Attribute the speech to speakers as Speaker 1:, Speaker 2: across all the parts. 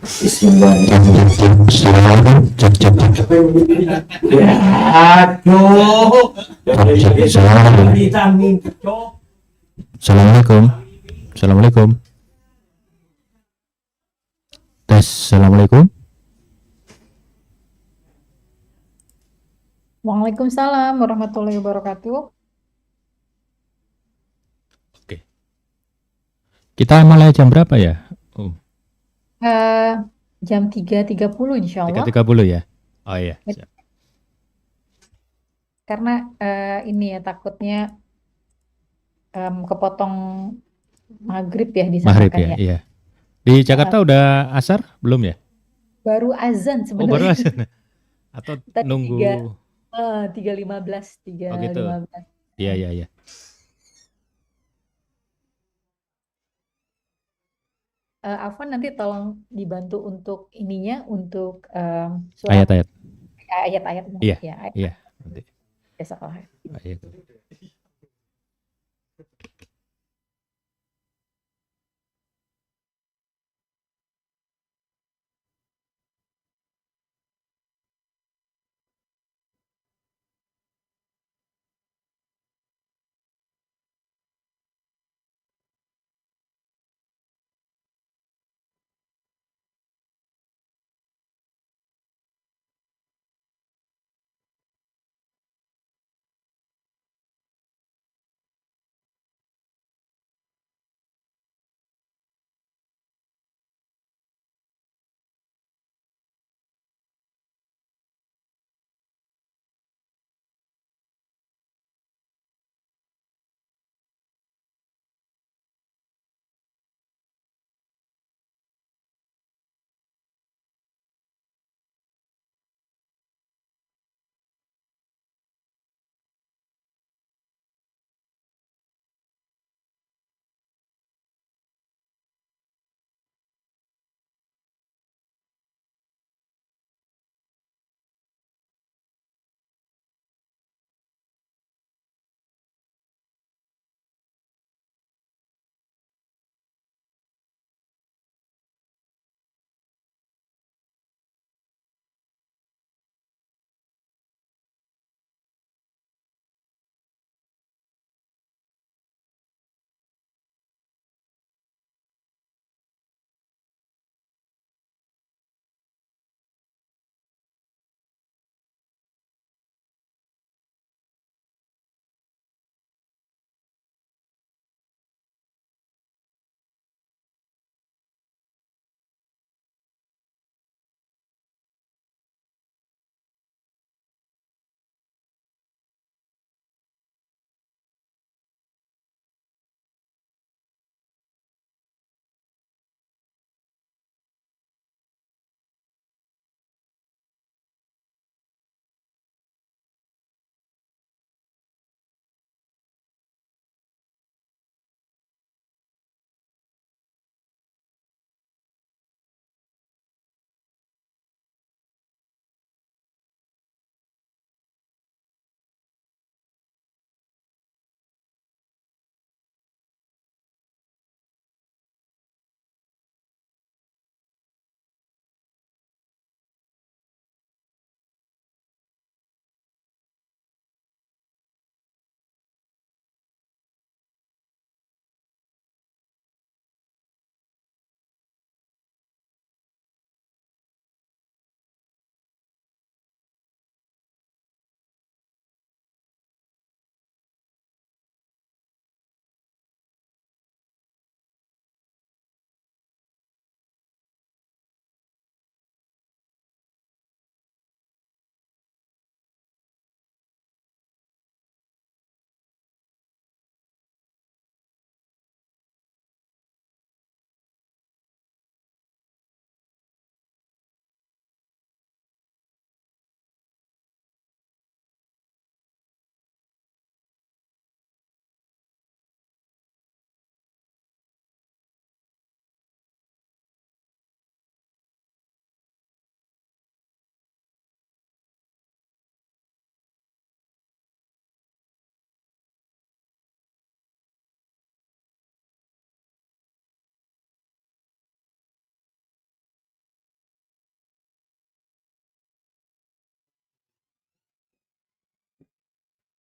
Speaker 1: Bismillahirrahmanirrahim. Cek cek cek. Ya, aduh. Assalamualaikum. Assalamualaikum. Tes. Assalamualaikum.
Speaker 2: Waalaikumsalam warahmatullahi wabarakatuh.
Speaker 1: Oke. Kita mulai jam berapa ya? Oh,
Speaker 2: Eh, jam 3.30 insya Allah.
Speaker 1: 3.30 ya. Oh iya.
Speaker 2: Ya,
Speaker 1: Siap.
Speaker 2: karena ini ya takutnya kepotong maghrib ya di sana
Speaker 1: Maghrib
Speaker 2: kan
Speaker 1: ya.
Speaker 2: ya.
Speaker 1: Iya. Di
Speaker 2: Eh,
Speaker 1: Jakarta udah asar belum ya?
Speaker 2: baru azan
Speaker 1: Oh baru
Speaker 2: sebenarnya.
Speaker 1: asar. Atau
Speaker 2: Tadi
Speaker 1: nunggu?
Speaker 2: 3.15,
Speaker 1: Oh gitu.
Speaker 2: 3.15.
Speaker 1: Iya
Speaker 2: Eh,
Speaker 1: iya iya.
Speaker 2: Afwan nanti tolong dibantu untuk ininya untuk surat
Speaker 1: Ayat-ayat.
Speaker 2: ayat-ayatnya
Speaker 1: Iya.
Speaker 2: ya.
Speaker 1: Iya. Nanti.
Speaker 2: Besok.
Speaker 1: Ayat.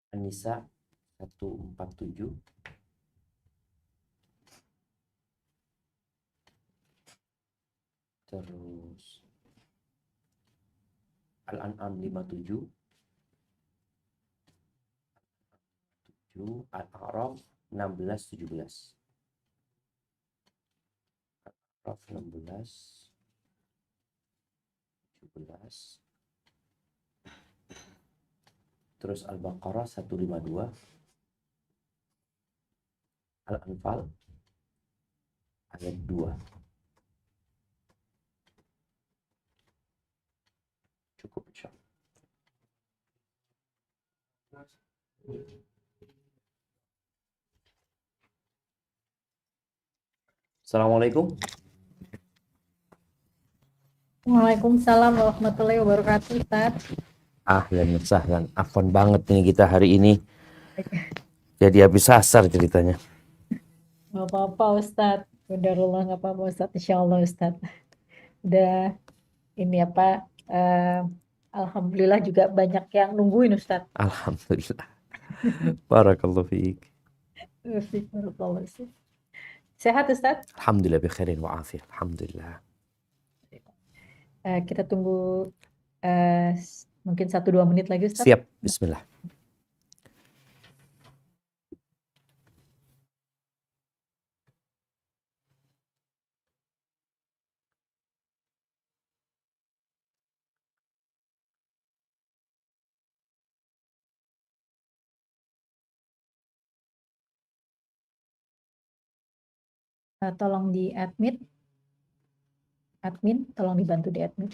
Speaker 3: An-Nisa 147. Terus Al-An'am 57. Al-A'raf 16-17. Al-A'raf 16-17. Terus Al-Baqarah 152. Al-Anfal ayat 2. Cukup insyaallah. Assalamualaikum.
Speaker 2: Waalaikumsalam warahmatullahi wabarakatuh, Ustaz.
Speaker 3: Ahlan wa sahlan. Afwan banget nih kita hari ini. Jadi habis asar ceritanya.
Speaker 2: Nggak apa-apa, Ustaz. Qadarullah, nggak apa-apa, Ustaz. Insya Allah, Ustaz. Udah ini apa, alhamdulillah juga banyak yang nungguin, Ustaz.
Speaker 3: Alhamdulillah. Barakallahu fiik.
Speaker 2: Barakallah, Ustaz. Sehat, Ustaz?
Speaker 3: Alhamdulillah bi khairin wa afiyah. Alhamdulillah.
Speaker 2: Kita tunggu mungkin 1-2 menit lagi, Ustaz.
Speaker 3: Siap. Bismillah.
Speaker 2: Tolong di admin, tolong dibantu di admin.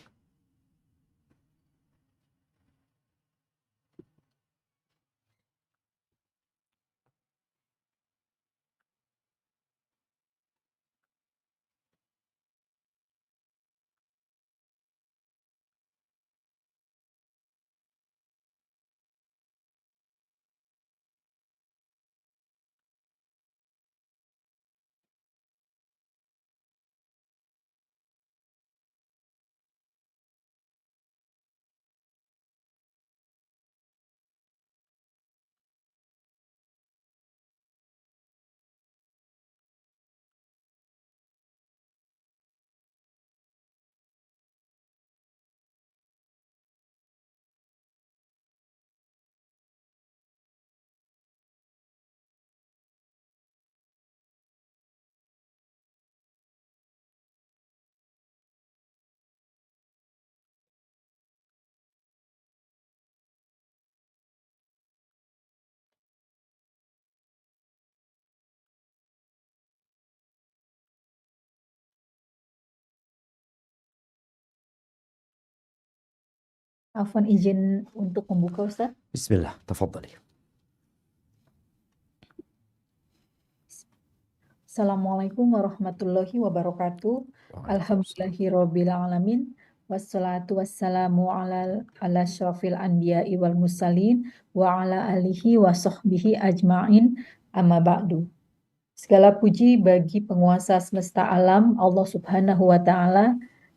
Speaker 2: Afwan, izin untuk membuka, Ustaz.
Speaker 3: Bismillah. Tafadhali.
Speaker 2: Assalamualaikum warahmatullahi wabarakatuh. Alhamdulillahirabbil alamin. Wassalatu wassalamu ala asyrafil anbiya'i wal mursalin wa ala alihi wa sahbihi ajma'in, amma ba'du. Segala puji bagi penguasa semesta alam, Allah Subhanahu wa Ta'ala.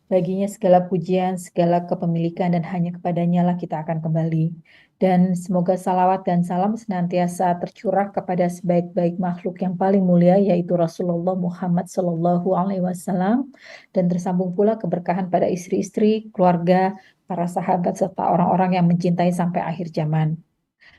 Speaker 2: Baginya segala pujian, segala kepemilikan, dan hanya kepadanya lah kita akan kembali. Dan semoga salawat dan salam senantiasa tercurah kepada sebaik-baik makhluk yang paling mulia, yaitu Rasulullah Muhammad Sallallahu Alaihi Wasallam, dan tersambung pula keberkahan pada istri-istri, keluarga, para sahabat, serta orang-orang yang mencintai sampai akhir zaman.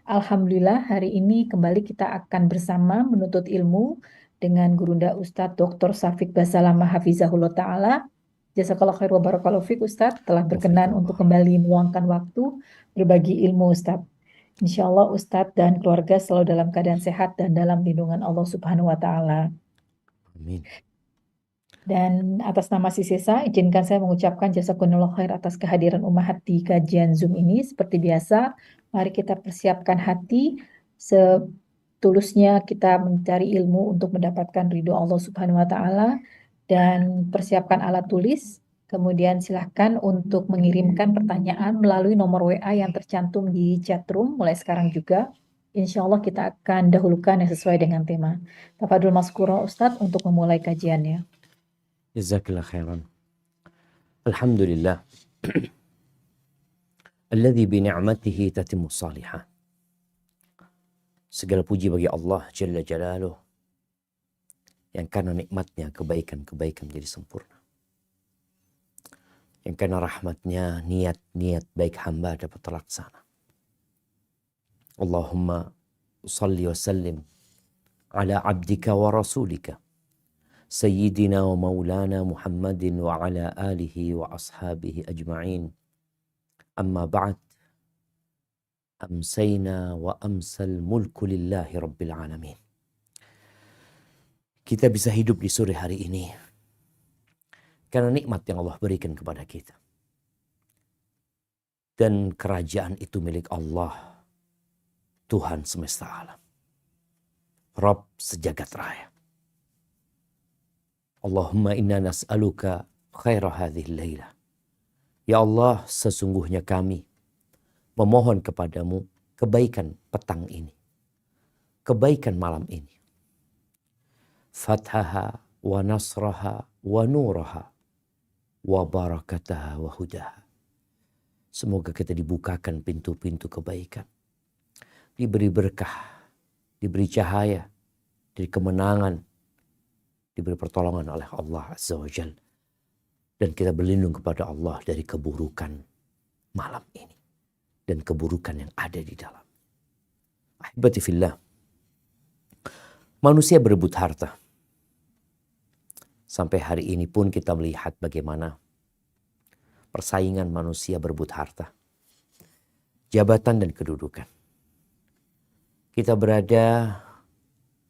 Speaker 2: Alhamdulillah, hari ini kembali kita akan bersama menuntut ilmu dengan Gurunda Ustadz Dr. Syafiq Basalamah Hafizahullah Ta'ala. Jazakallah khair wa barakallahu fiik, Ustadz telah berkenan untuk kembali meluangkan waktu berbagi ilmu, Ustadz. Insya Allah Ustadz dan keluarga selalu dalam keadaan sehat dan dalam lindungan Allah Subhanahu wa Ta'ala.
Speaker 3: Amin.
Speaker 2: Dan atas nama Sisesa, izinkan saya mengucapkan jazakumullah khair atas kehadiran Ummahat di kajian Zoom ini. Seperti biasa, mari kita persiapkan hati setulusnya kita mencari ilmu untuk mendapatkan ridho Allah Subhanahu wa Ta'ala, dan persiapkan alat tulis. Kemudian silahkan untuk mengirimkan pertanyaan melalui nomor WA yang tercantum di chat room mulai sekarang juga. Insya Allah kita akan dahulukan yang sesuai dengan tema. Tafadhol Maskura Ustadz untuk memulai kajiannya.
Speaker 3: Jazakallah khairan. Alhamdulillah. Alladzi bi ni'matihi tatimmu salihah. Segala puji bagi Allah Jalla Jalaluh, yang karena nikmatnya kebaikan-kebaikan menjadi sempurna. Yang karena rahmatnya niat-niat baik hamba dapat terlaksana. Allahumma salli wa sallim ala abdika wa rasulika Sayyidina wa maulana Muhammadin wa ala alihi wa ashabihi ajma'in. Amma ba'd. Amsayna wa amsal mulku lillahi rabbil alamin. Kita bisa hidup di sore hari ini karena nikmat yang Allah berikan kepada kita. Dan kerajaan itu milik Allah, Tuhan semesta alam, Rabb sejagat raya. Allahumma inna nas'aluka khaira hadhihi layla. Ya Allah, sesungguhnya kami memohon kepadamu kebaikan petang ini, kebaikan malam ini. Fathaha wa nasraha wa nuraha wa barakataha wa hudaha. Semoga kita dibukakan pintu-pintu kebaikan, diberi berkah, diberi cahaya, diberi kemenangan, diberi pertolongan oleh Allah Azza wa Jal. Dan kita berlindung kepada Allah dari keburukan malam ini dan keburukan yang ada di dalam. Ahibati fillah, manusia berebut harta. Sampai hari ini pun kita melihat bagaimana persaingan manusia berebut harta, jabatan dan kedudukan. Kita berada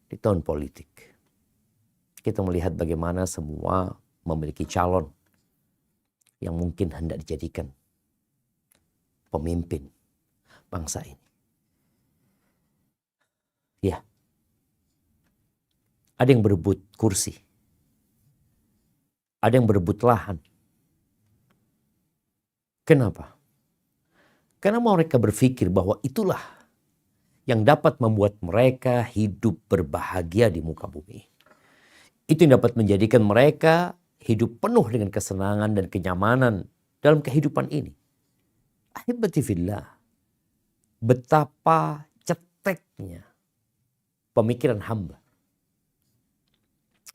Speaker 3: di tahun politik. Kita melihat bagaimana semua memiliki calon yang mungkin hendak dijadikan pemimpin bangsa ini. Ya, ada yang berebut kursi, ada yang berebut lahan. Kenapa? Karena mereka berpikir bahwa itulah yang dapat membuat mereka hidup berbahagia di muka bumi. Itu yang dapat menjadikan mereka hidup penuh dengan kesenangan dan kenyamanan dalam kehidupan ini. Ahibati fillah, betapa ceteknya pemikiran hamba,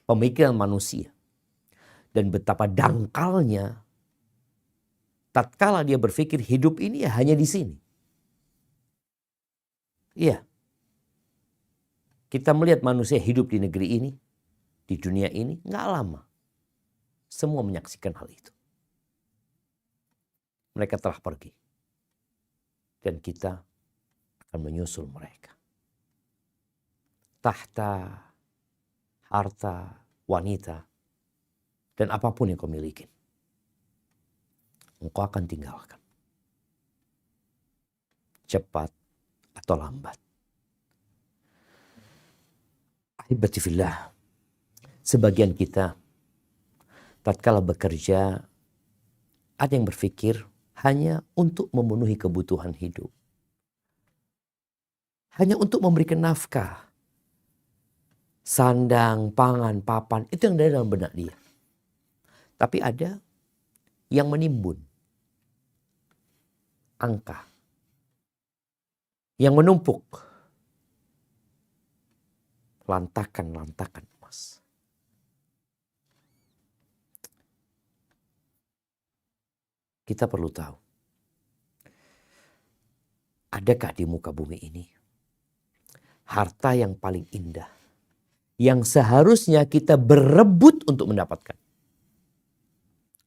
Speaker 3: pemikiran manusia, dan betapa dangkalnya tatkala dia berpikir hidup ini ya hanya di sini. Iya, kita melihat manusia hidup di negeri ini, di dunia ini, nggak lama. Semua menyaksikan hal itu. Mereka telah pergi. Dan kita akan menyusul mereka. Tahta, harta, wanita, dan apapun yang kau miliki, engkau akan tinggalkan. Cepat atau lambat. Ahibati fillah, sebagian kita tatkala bekerja, ada yang berpikir hanya untuk memenuhi kebutuhan hidup. Hanya untuk memberikan nafkah. Sandang, pangan, papan, itu yang ada dalam benak dia. Tapi ada yang menimbun angka, yang menumpuk lantakan-lantakan emas. Kita perlu tahu, adakah di muka bumi ini harta yang paling indah, yang seharusnya kita berebut untuk mendapatkan?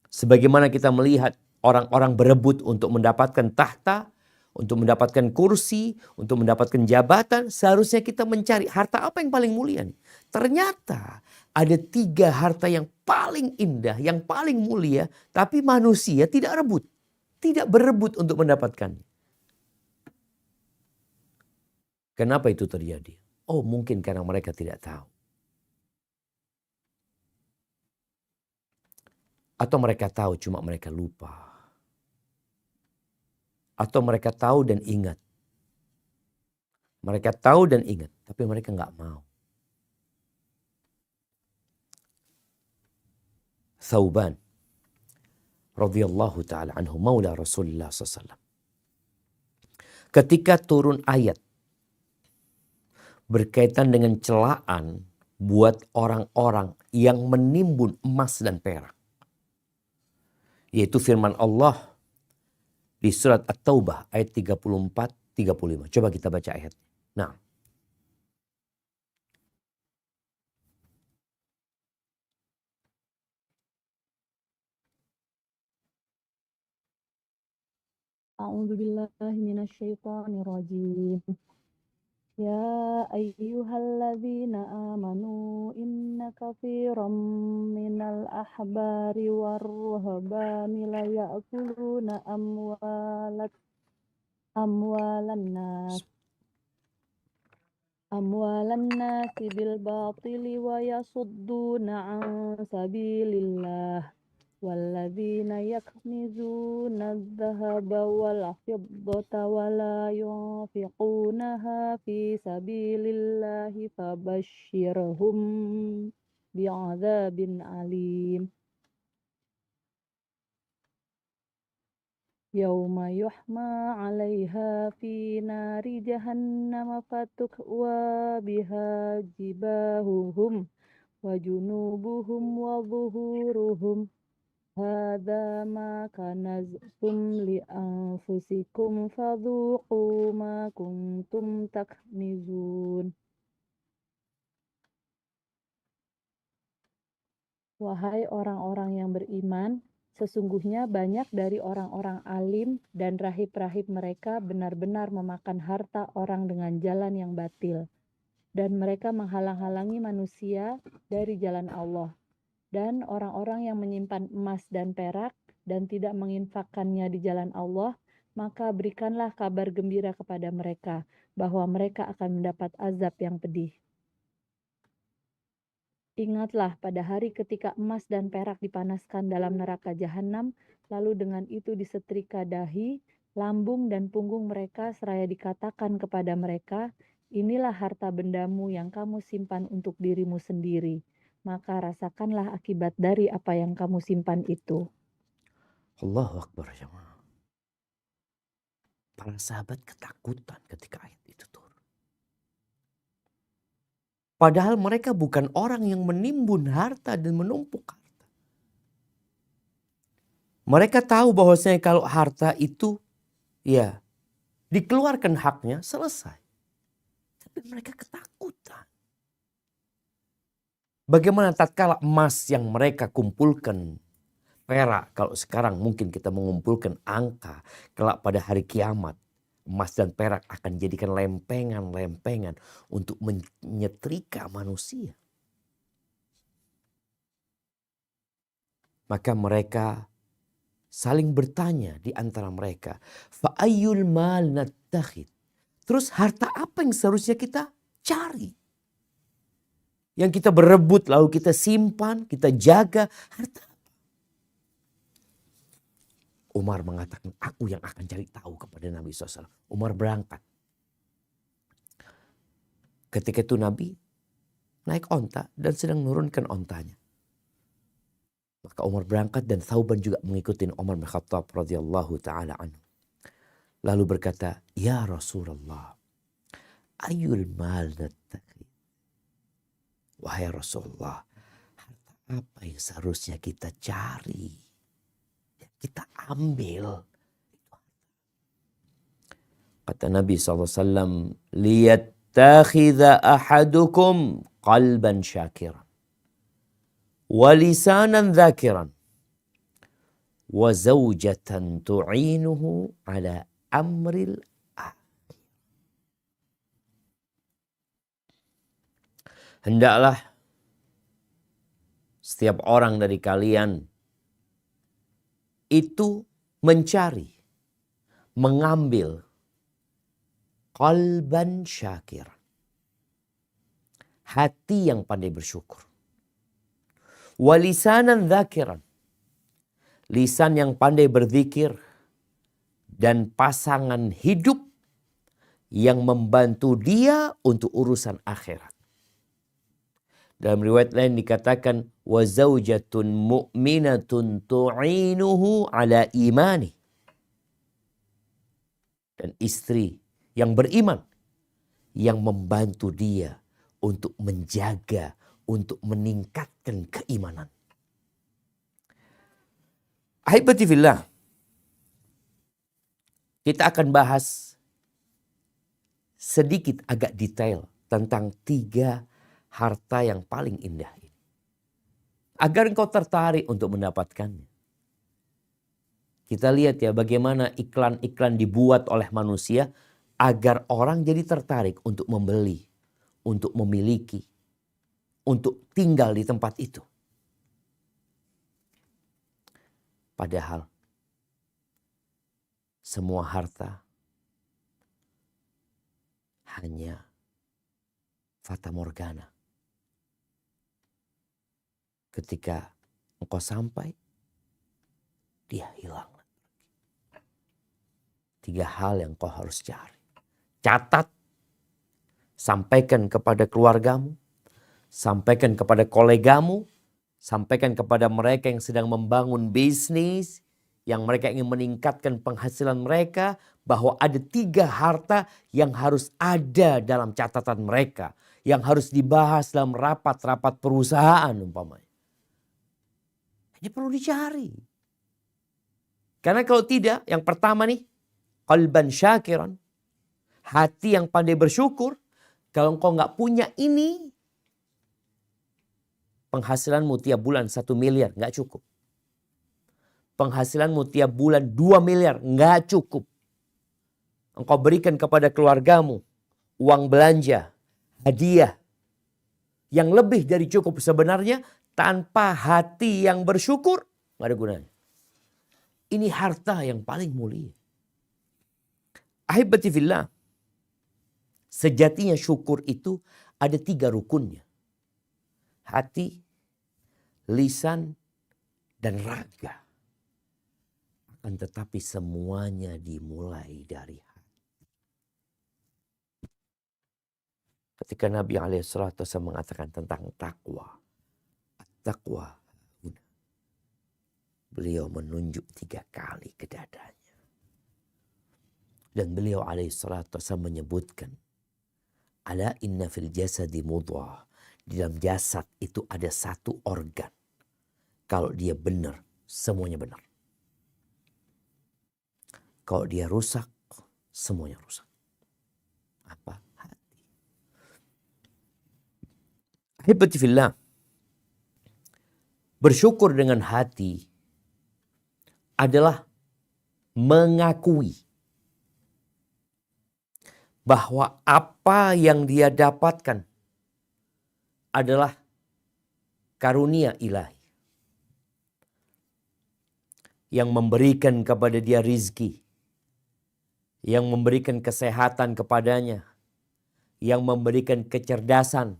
Speaker 3: Sebagaimana kita melihat orang-orang berebut untuk mendapatkan tahta, untuk mendapatkan kursi, untuk mendapatkan jabatan, seharusnya kita mencari harta apa yang paling mulia. Ternyata ada 3 harta yang paling indah, yang paling mulia, tapi manusia tidak rebut, tidak berebut untuk mendapatkannya. Kenapa itu terjadi? Oh, mungkin karena mereka tidak tahu. Atau mereka tahu cuma mereka lupa. Atau mereka tahu dan ingat. Mereka tahu dan ingat, tapi mereka nggak mau. Thauban radhiyallahu ta'ala anhu maula Rasulullah SAW. Ketika turun ayat berkaitan dengan celaan buat orang-orang yang menimbun emas dan perak. Yaitu firman Allah di surat At-Taubah ayat 34-35. Coba kita baca ayat. Nah.
Speaker 4: A'udzu billahi minasyaitonir rajim. Ya ayyuhalladzina amanu inna katsiran minal ahbari war-ruhbani la ya'kuluna amwalan nasi bil batili wa yasudduna an sabilillah. والذين يكنزون الذهب والفضة ولا ينفقونها في سبيل الله فبشرهم بعذاب أليم يوم يحمى عليها في نار جهنم فتكوى بها جباههم وجنوبهم وظهورهم هذا ما كنزتم لأنفسكم فذوقوا ما كنتم تكنزون. Wahai orang-orang yang beriman, sesungguhnya banyak dari orang-orang alim dan rahib-rahib mereka benar-benar memakan harta orang dengan jalan yang batil, dan mereka menghalang-halangi manusia dari jalan Allah. Dan orang-orang yang menyimpan emas dan perak dan tidak menginfakkannya di jalan Allah, maka berikanlah kabar gembira kepada mereka bahwa mereka akan mendapat azab yang pedih. Ingatlah pada hari ketika emas dan perak dipanaskan dalam neraka jahanam, lalu dengan itu disetrika dahi, lambung dan punggung mereka seraya dikatakan kepada mereka, inilah harta bendamu yang kamu simpan untuk dirimu sendiri. Maka rasakanlah akibat dari apa yang kamu simpan itu.
Speaker 3: Allahu Akbar jemaah. Para sahabat ketakutan ketika ayat itu turun. Padahal mereka bukan orang yang menimbun harta dan menumpuk harta. Mereka tahu bahwasanya kalau harta itu ya dikeluarkan haknya selesai. Tapi mereka ketakutan. Bagaimana tatkala emas yang mereka kumpulkan, perak, kalau sekarang mungkin kita mengumpulkan angka, kelak pada hari kiamat, emas dan perak akan jadikan lempengan-lempengan untuk menyetrika manusia. Maka mereka saling bertanya di antara mereka, fa'ayyul mal nattakhid. Terus harta apa yang seharusnya kita cari? Yang kita berebut lalu kita simpan, kita jaga, harta apa? Umar mengatakan, aku yang akan cari tahu kepada Nabi SAW. Umar berangkat. Ketika itu Nabi naik onta dan sedang menurunkan ontanya. Maka Umar berangkat dan Thauban juga mengikuti Umar bin Khattab radhiyallahu ta'ala anhu. Lalu berkata, ya Rasulullah, ayul mal nattaqi. Wahai Rasulullah, harta apa yang seharusnya kita cari? Kita ambil. Kata Nabi SAW, liyattakhidha ahadukum qalban syakiran. Wa lisanan dhakiran. Wa zawjatan tu'inuhu ala amril hendaklah setiap orang dari kalian itu mencari, mengambil qalban syakir, hati yang pandai bersyukur. Walisanan dzakiran, lisan yang pandai berzikir, dan pasangan hidup yang membantu dia untuk urusan akhirat. Dalam riwayat lain dikatakan wa zaujatun mu'minatun tu'inuhu ala imani. Dan istri yang beriman yang membantu dia untuk menjaga, untuk meningkatkan keimanan. Ahibati fillah, kita akan bahas sedikit agak detail tentang 3 harta yang paling indah ini. Agar engkau tertarik untuk mendapatkannya. Kita lihat ya bagaimana iklan-iklan dibuat oleh manusia agar orang jadi tertarik untuk membeli, untuk memiliki, untuk tinggal di tempat itu. Padahal semua harta hanya fata morgana. Ketika engkau sampai, dia hilang. 3 hal yang kau harus cari. Catat, sampaikan kepada keluargamu, sampaikan kepada kolegamu, sampaikan kepada mereka yang sedang membangun bisnis, yang mereka ingin meningkatkan penghasilan mereka, bahwa ada 3 harta yang harus ada dalam catatan mereka, yang harus dibahas dalam rapat-rapat perusahaan umpamanya. Ini perlu dicari. Karena kalau tidak, yang pertama nih, qalban syakiran, hati yang pandai bersyukur. Kalau engkau nggak punya ini, penghasilanmu tiap bulan 1 miliar nggak cukup. Penghasilanmu tiap bulan 2 miliar nggak cukup. Engkau berikan kepada keluargamu uang belanja, hadiah yang lebih dari cukup sebenarnya, tanpa hati yang bersyukur nggak ada gunanya. Ini harta yang paling mulia. Ahibati fillah, sejatinya syukur itu ada 3 rukunnya. Hati, lisan, dan raga. Akan tetapi semuanya dimulai dari hati. Ketika Nabi SAW mengatakan tentang takwa. Takwa. Beliau menunjuk 3 kali ke dadanya. Dan beliau SAW menyebutkan. Ala inna fil jasadi mudghah. Di dalam jasad itu ada 1 organ. Kalau dia benar, semuanya benar. Kalau dia rusak, semuanya rusak. Apa? Hati. Ahibati fillah. Bersyukur dengan hati adalah mengakui bahwa apa yang dia dapatkan adalah karunia ilahi yang memberikan kepada dia rizki, yang memberikan kesehatan kepadanya, yang memberikan kecerdasan,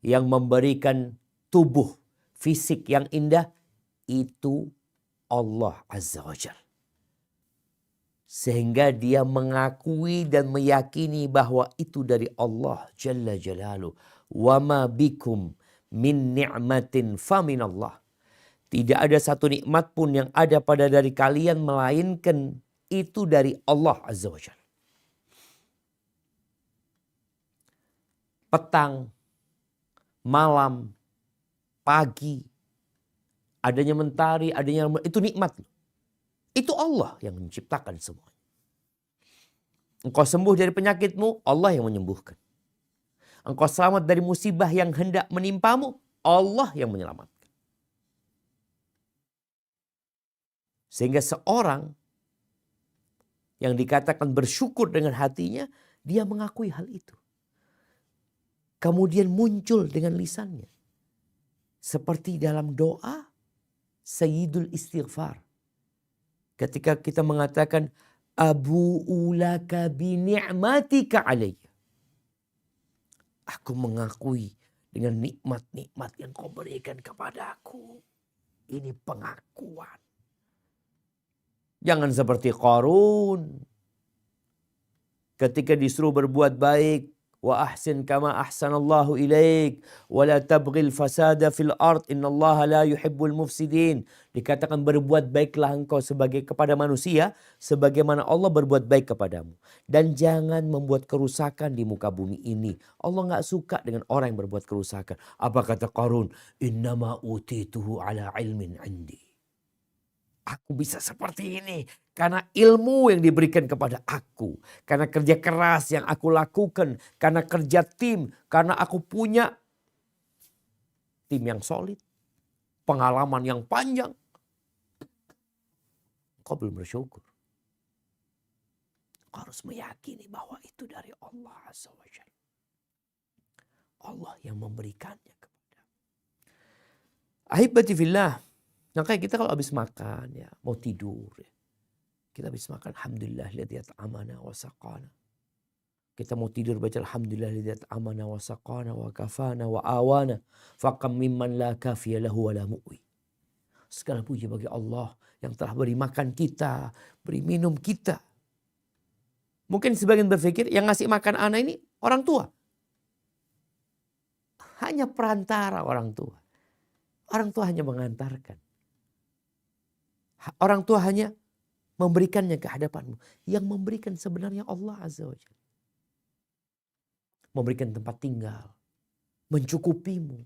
Speaker 3: yang memberikan tubuh fisik yang indah, itu Allah Azza wa Jalla. Sehingga dia mengakui dan meyakini bahwa itu dari Allah Jalla Jalaluh. Wa ma bikum min ni'matin faminallah. Tidak ada satu nikmat pun yang ada pada dari kalian melainkan itu dari Allah Azza wa Jalla. Petang, malam, pagi, adanya mentari, adanya itu nikmat. Itu Allah yang menciptakan semua. Engkau sembuh dari penyakitmu, Allah yang menyembuhkan. Engkau selamat dari musibah yang hendak menimpamu, Allah yang menyelamatkan. Sehingga seorang yang dikatakan bersyukur dengan hatinya, dia mengakui hal itu. Kemudian muncul dengan lisannya. Seperti dalam doa Sayyidul Istighfar. Ketika kita mengatakan abu'u laka bi ni'matika alayya. Aku mengakui dengan nikmat-nikmat yang kau berikan kepadaku. Ini pengakuan. Jangan seperti Qarun. Ketika disuruh berbuat baik, wa ahsin kama ahsanallahu ilaik wa la tabghil fasada fil ard innallaha la yuhibbul mufsidin. Dikatakan berbuat baiklah engkau kepada manusia sebagaimana Allah berbuat baik kepadamu, dan jangan membuat kerusakan di muka bumi ini. Allah nggak suka dengan orang yang berbuat kerusakan. Apa kata Qarun? Innama utituhu ala ilmin indi. Aku bisa seperti ini karena ilmu yang diberikan kepada aku. Karena kerja keras yang aku lakukan. Karena kerja tim. Karena aku punya tim yang solid. Pengalaman yang panjang. Kau belum bersyukur. Kau harus meyakini bahwa itu dari Allah Azza wa Jalla. Allah yang memberikannya kepada. Ahibati fillah. Makanya kita kalau habis makan ya, mau tidur ya. Kita habis makan alhamdulillah alladzi at'amana wa saqana. Kita mau tidur baca alhamdulillah alladzi at'amana wa saqana wa kafana wa awana. Faqam mimman la kafiya lahu wa la mu'wi. Segala puji bagi Allah yang telah beri makan kita, beri minum kita. Mungkin sebagian berpikir yang ngasih makan anak ini orang tua. Hanya perantara orang tua. Orang tua hanya mengantarkan. Orang tua hanya memberikannya ke hadapanmu. Yang memberikan sebenarnya Allah Azza wa Jalla. Memberikan tempat tinggal. Mencukupimu.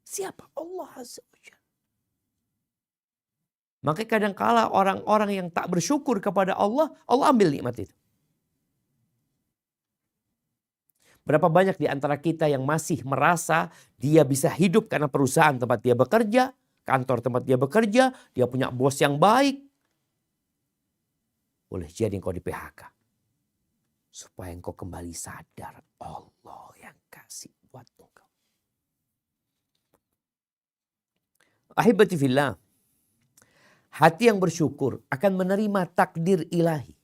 Speaker 3: Siapa? Allah Azza wa Jalla. Maka kadangkala orang-orang yang tak bersyukur kepada Allah, Allah ambil nikmat itu. Berapa banyak di antara kita yang masih merasa dia bisa hidup karena perusahaan tempat dia bekerja, kantor tempat dia bekerja, dia punya bos yang baik. Boleh jadi engkau di PHK. Supaya engkau kembali sadar Allah yang kasih buat engkau. Ahibati fillah. Hati yang bersyukur akan menerima takdir ilahi.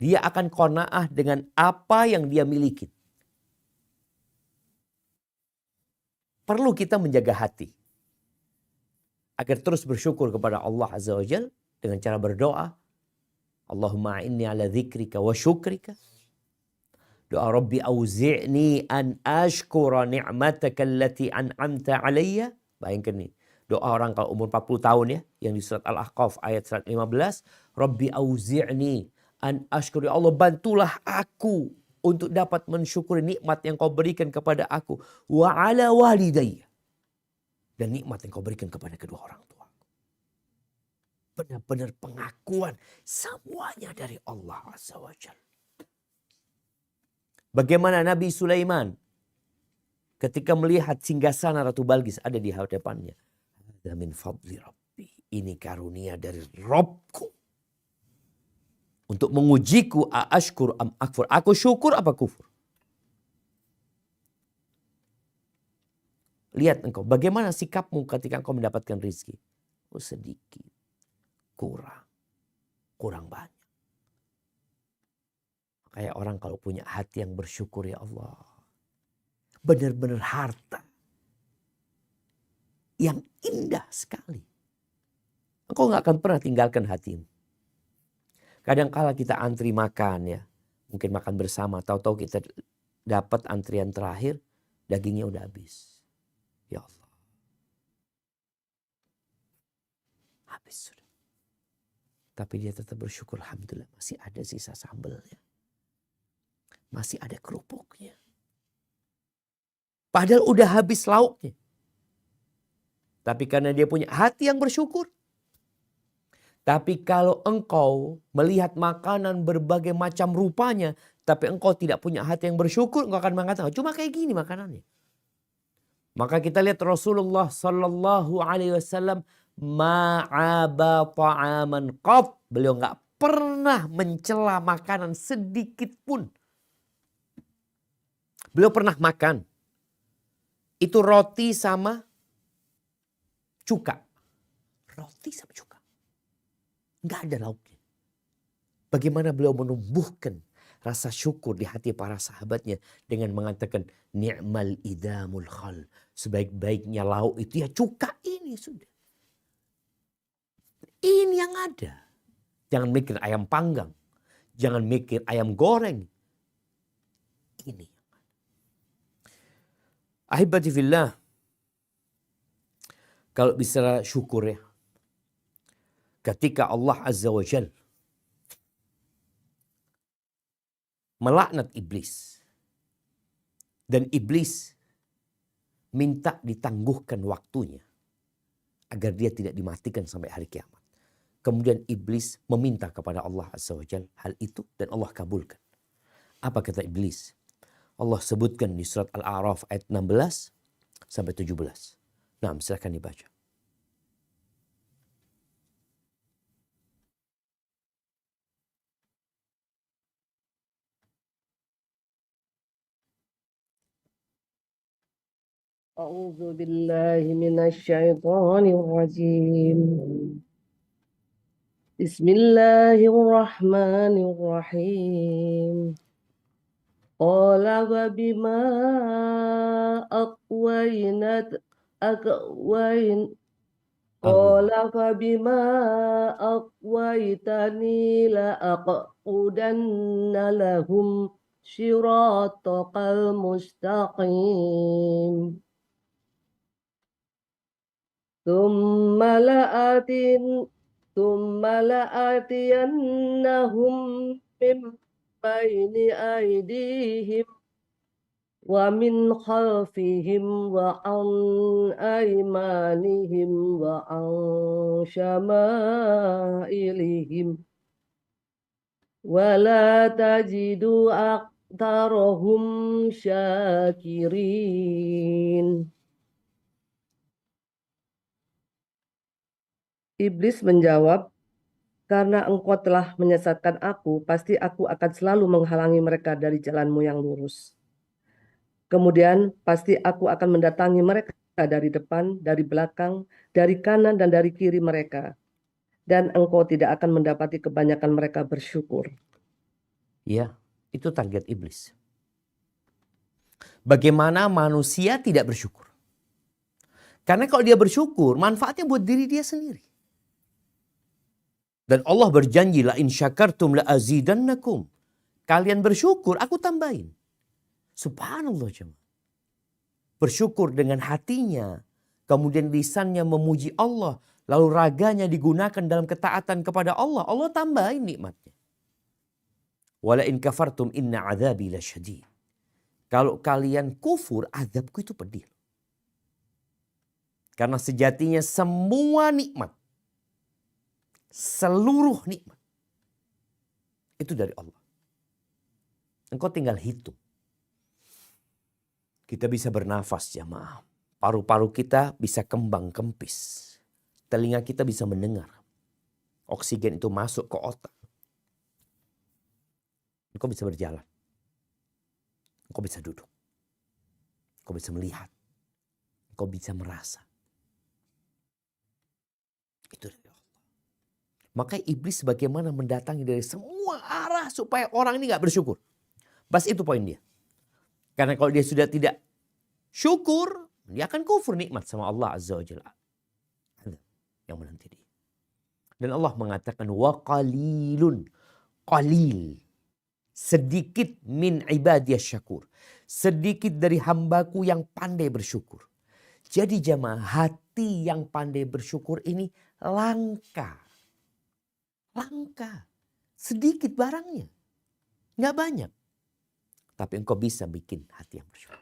Speaker 3: Dia akan qanaah dengan apa yang dia miliki. Perlu kita menjaga hati. Agar terus bersyukur kepada Allah Azza wa Jalla dengan cara berdoa. Allahumma inni ala dzikrika wa syukrika. Doa Rabbi auzi'ni an ashkura ni'mataka allati an'amta alayya. Bayangkan nih. Doa orang kalau umur 40 tahun ya. Yang di surat Al-Ahqaf ayat 115. Rabbi auzi'ni an ashkura. Ya Allah bantulah aku untuk dapat mensyukuri nikmat yang kau berikan kepada aku. Wa ala walidayya. Dan nikmat yang kau berikan kepada kedua orang tua. Benar-benar pengakuan semuanya dari Allah Azza wa Jalla. Bagaimana Nabi Sulaiman ketika melihat singgasana Ratu Balqis ada di hadapannya. Hadza min fadli Rabbi. Ini karunia dari Rabbku. Untuk mengujiku aashkur am akfur. Aku syukur apa kufur? Lihat engkau, bagaimana sikapmu ketika engkau mendapatkan rezeki? Oh sedikit, kurang banyak. Kayak orang kalau punya hati yang bersyukur ya Allah. Benar-benar harta. Yang indah sekali. Engkau gak akan pernah tinggalkan hatimu. Kadang-kala kita antri makan ya. Mungkin makan bersama, tahu-tahu kita dapat antrian terakhir, dagingnya udah habis. Ya Allah. Habis sudah. Tapi dia tetap bersyukur. Alhamdulillah masih ada sisa sambelnya. Masih ada kerupuknya. Padahal udah habis lauknya. Tapi karena dia punya hati yang bersyukur. Tapi kalau engkau melihat makanan berbagai macam rupanya. Tapi engkau tidak punya hati yang bersyukur. Engkau akan mengatakan cuma kayak gini makanannya. Maka kita lihat Rasulullah sallallahu alaihi wasallam ma'aba ta'aman qat. Beliau enggak pernah mencela makanan sedikit pun. Beliau pernah makan. Itu roti sama cuka. Roti sama cuka. Enggak ada lauknya. Bagaimana beliau menumbuhkan rasa syukur di hati para sahabatnya dengan mengatakan ni'mal idamul khal. Sebaik-baiknya lauk itu ya cuka ini sudah. Ini yang ada. Jangan mikir ayam panggang. Jangan mikir ayam goreng. ini. Ahibati fillah, kalau bicara syukur ya, ketika Allah Azza wa Jal melaknat iblis, dan iblis minta ditangguhkan waktunya agar dia tidak dimatikan sampai hari kiamat. Kemudian iblis meminta kepada Allah Azza wa Jal hal itu dan Allah kabulkan. Apa kata iblis? Allah sebutkan di surat Al-A'raf ayat 16 sampai 17. Nah, silakan dibaca.
Speaker 5: أعوذ بالله من الشيطان الرجيم بسم الله الرحمن الرحيم قال وبما قال فبما أغويتني لأقعدن لهم صراطك المستقيم ثم لآتينهم من بين أيديهم ومن خلفهم وعن أيمانهم وعن شمائلهم ولا تجد أكثرهم شاكرين. Iblis menjawab, karena engkau telah menyesatkan aku, pasti aku akan selalu menghalangi mereka dari jalanmu yang lurus. Kemudian pasti aku akan mendatangi mereka dari depan, dari belakang, dari kanan dan dari kiri mereka. Dan engkau tidak akan mendapati kebanyakan mereka bersyukur.
Speaker 3: Ya, itu target iblis. Bagaimana manusia tidak bersyukur? Karena kalau dia bersyukur, manfaatnya buat diri dia sendiri. Dan Allah berjanji, la in syakartum la azidannakum. Kalian bersyukur, aku tambahin. Subhanallah jemaah. Bersyukur dengan hatinya, kemudian lisannya memuji Allah, lalu raganya digunakan dalam ketaatan kepada Allah, Allah tambahin nikmatnya. Wala in kafartum inna adzabi lasyadid. Kalau kalian kufur, azabku itu pedih. Karena sejatinya semua nikmat, seluruh nikmat, itu dari Allah. Engkau tinggal hitung. Kita bisa bernafas jamaah. Paru-paru kita bisa kembang kempis. Telinga kita bisa mendengar. Oksigen itu masuk ke otak. Engkau bisa berjalan. Engkau bisa duduk. Engkau bisa melihat. Engkau bisa merasa. Itu dari Allah. Maka iblis bagaimana mendatangi dari semua arah supaya orang ini gak bersyukur. Bas itu poin dia. Karena kalau dia sudah tidak syukur, dia akan kufur nikmat sama Allah Azza wa Jalla. Yang menanti dia. Dan Allah mengatakan wa qalilun, qalil, sedikit min ibadiyas syakur, sedikit dari hambaku yang pandai bersyukur. Jadi jamaah, hati yang pandai bersyukur ini langka, sedikit barangnya, nggak banyak. Tapi engkau bisa bikin hati yang bersyukur.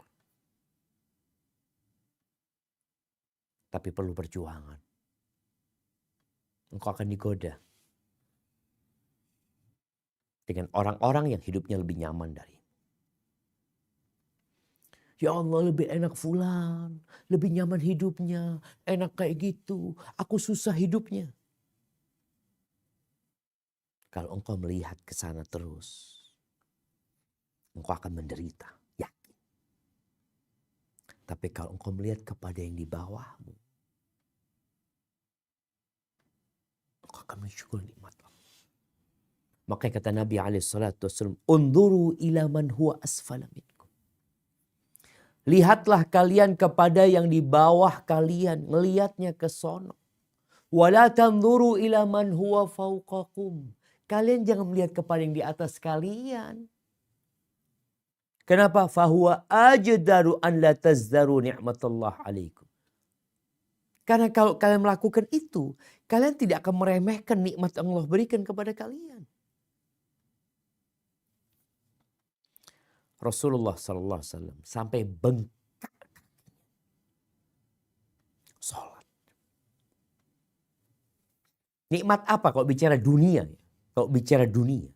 Speaker 3: Tapi perlu perjuangan. Engkau akan digoda dengan orang-orang yang hidupnya lebih nyaman dari. Ya Allah, lebih enak fulan, lebih nyaman hidupnya, enak kayak gitu, aku susah hidupnya. Kalau engkau melihat ke sana terus, engkau akan menderita, yakin. Tapi kalau engkau melihat kepada yang di bawahmu, engkau akan mensyukur nikmat Allah. Makanya kata Nabi SAW, "Unduru ila man huwa asfala minkum." Lihatlah kalian kepada yang di bawah kalian, ngelihatnya ke sono. Wala tanzuru ila man huwa fawqakum. Kalian jangan melihat kepada yang di atas kalian. Kenapa? Fahuwa ajdaru an la tazdaru ni'matallah alaikum. Karena kalau kalian melakukan itu, kalian tidak akan meremehkan nikmat yang Allah berikan kepada kalian. Rasulullah SAW sampai bengkak sholat. Nikmat apa kalau bicara dunia? Kalau bicara dunia.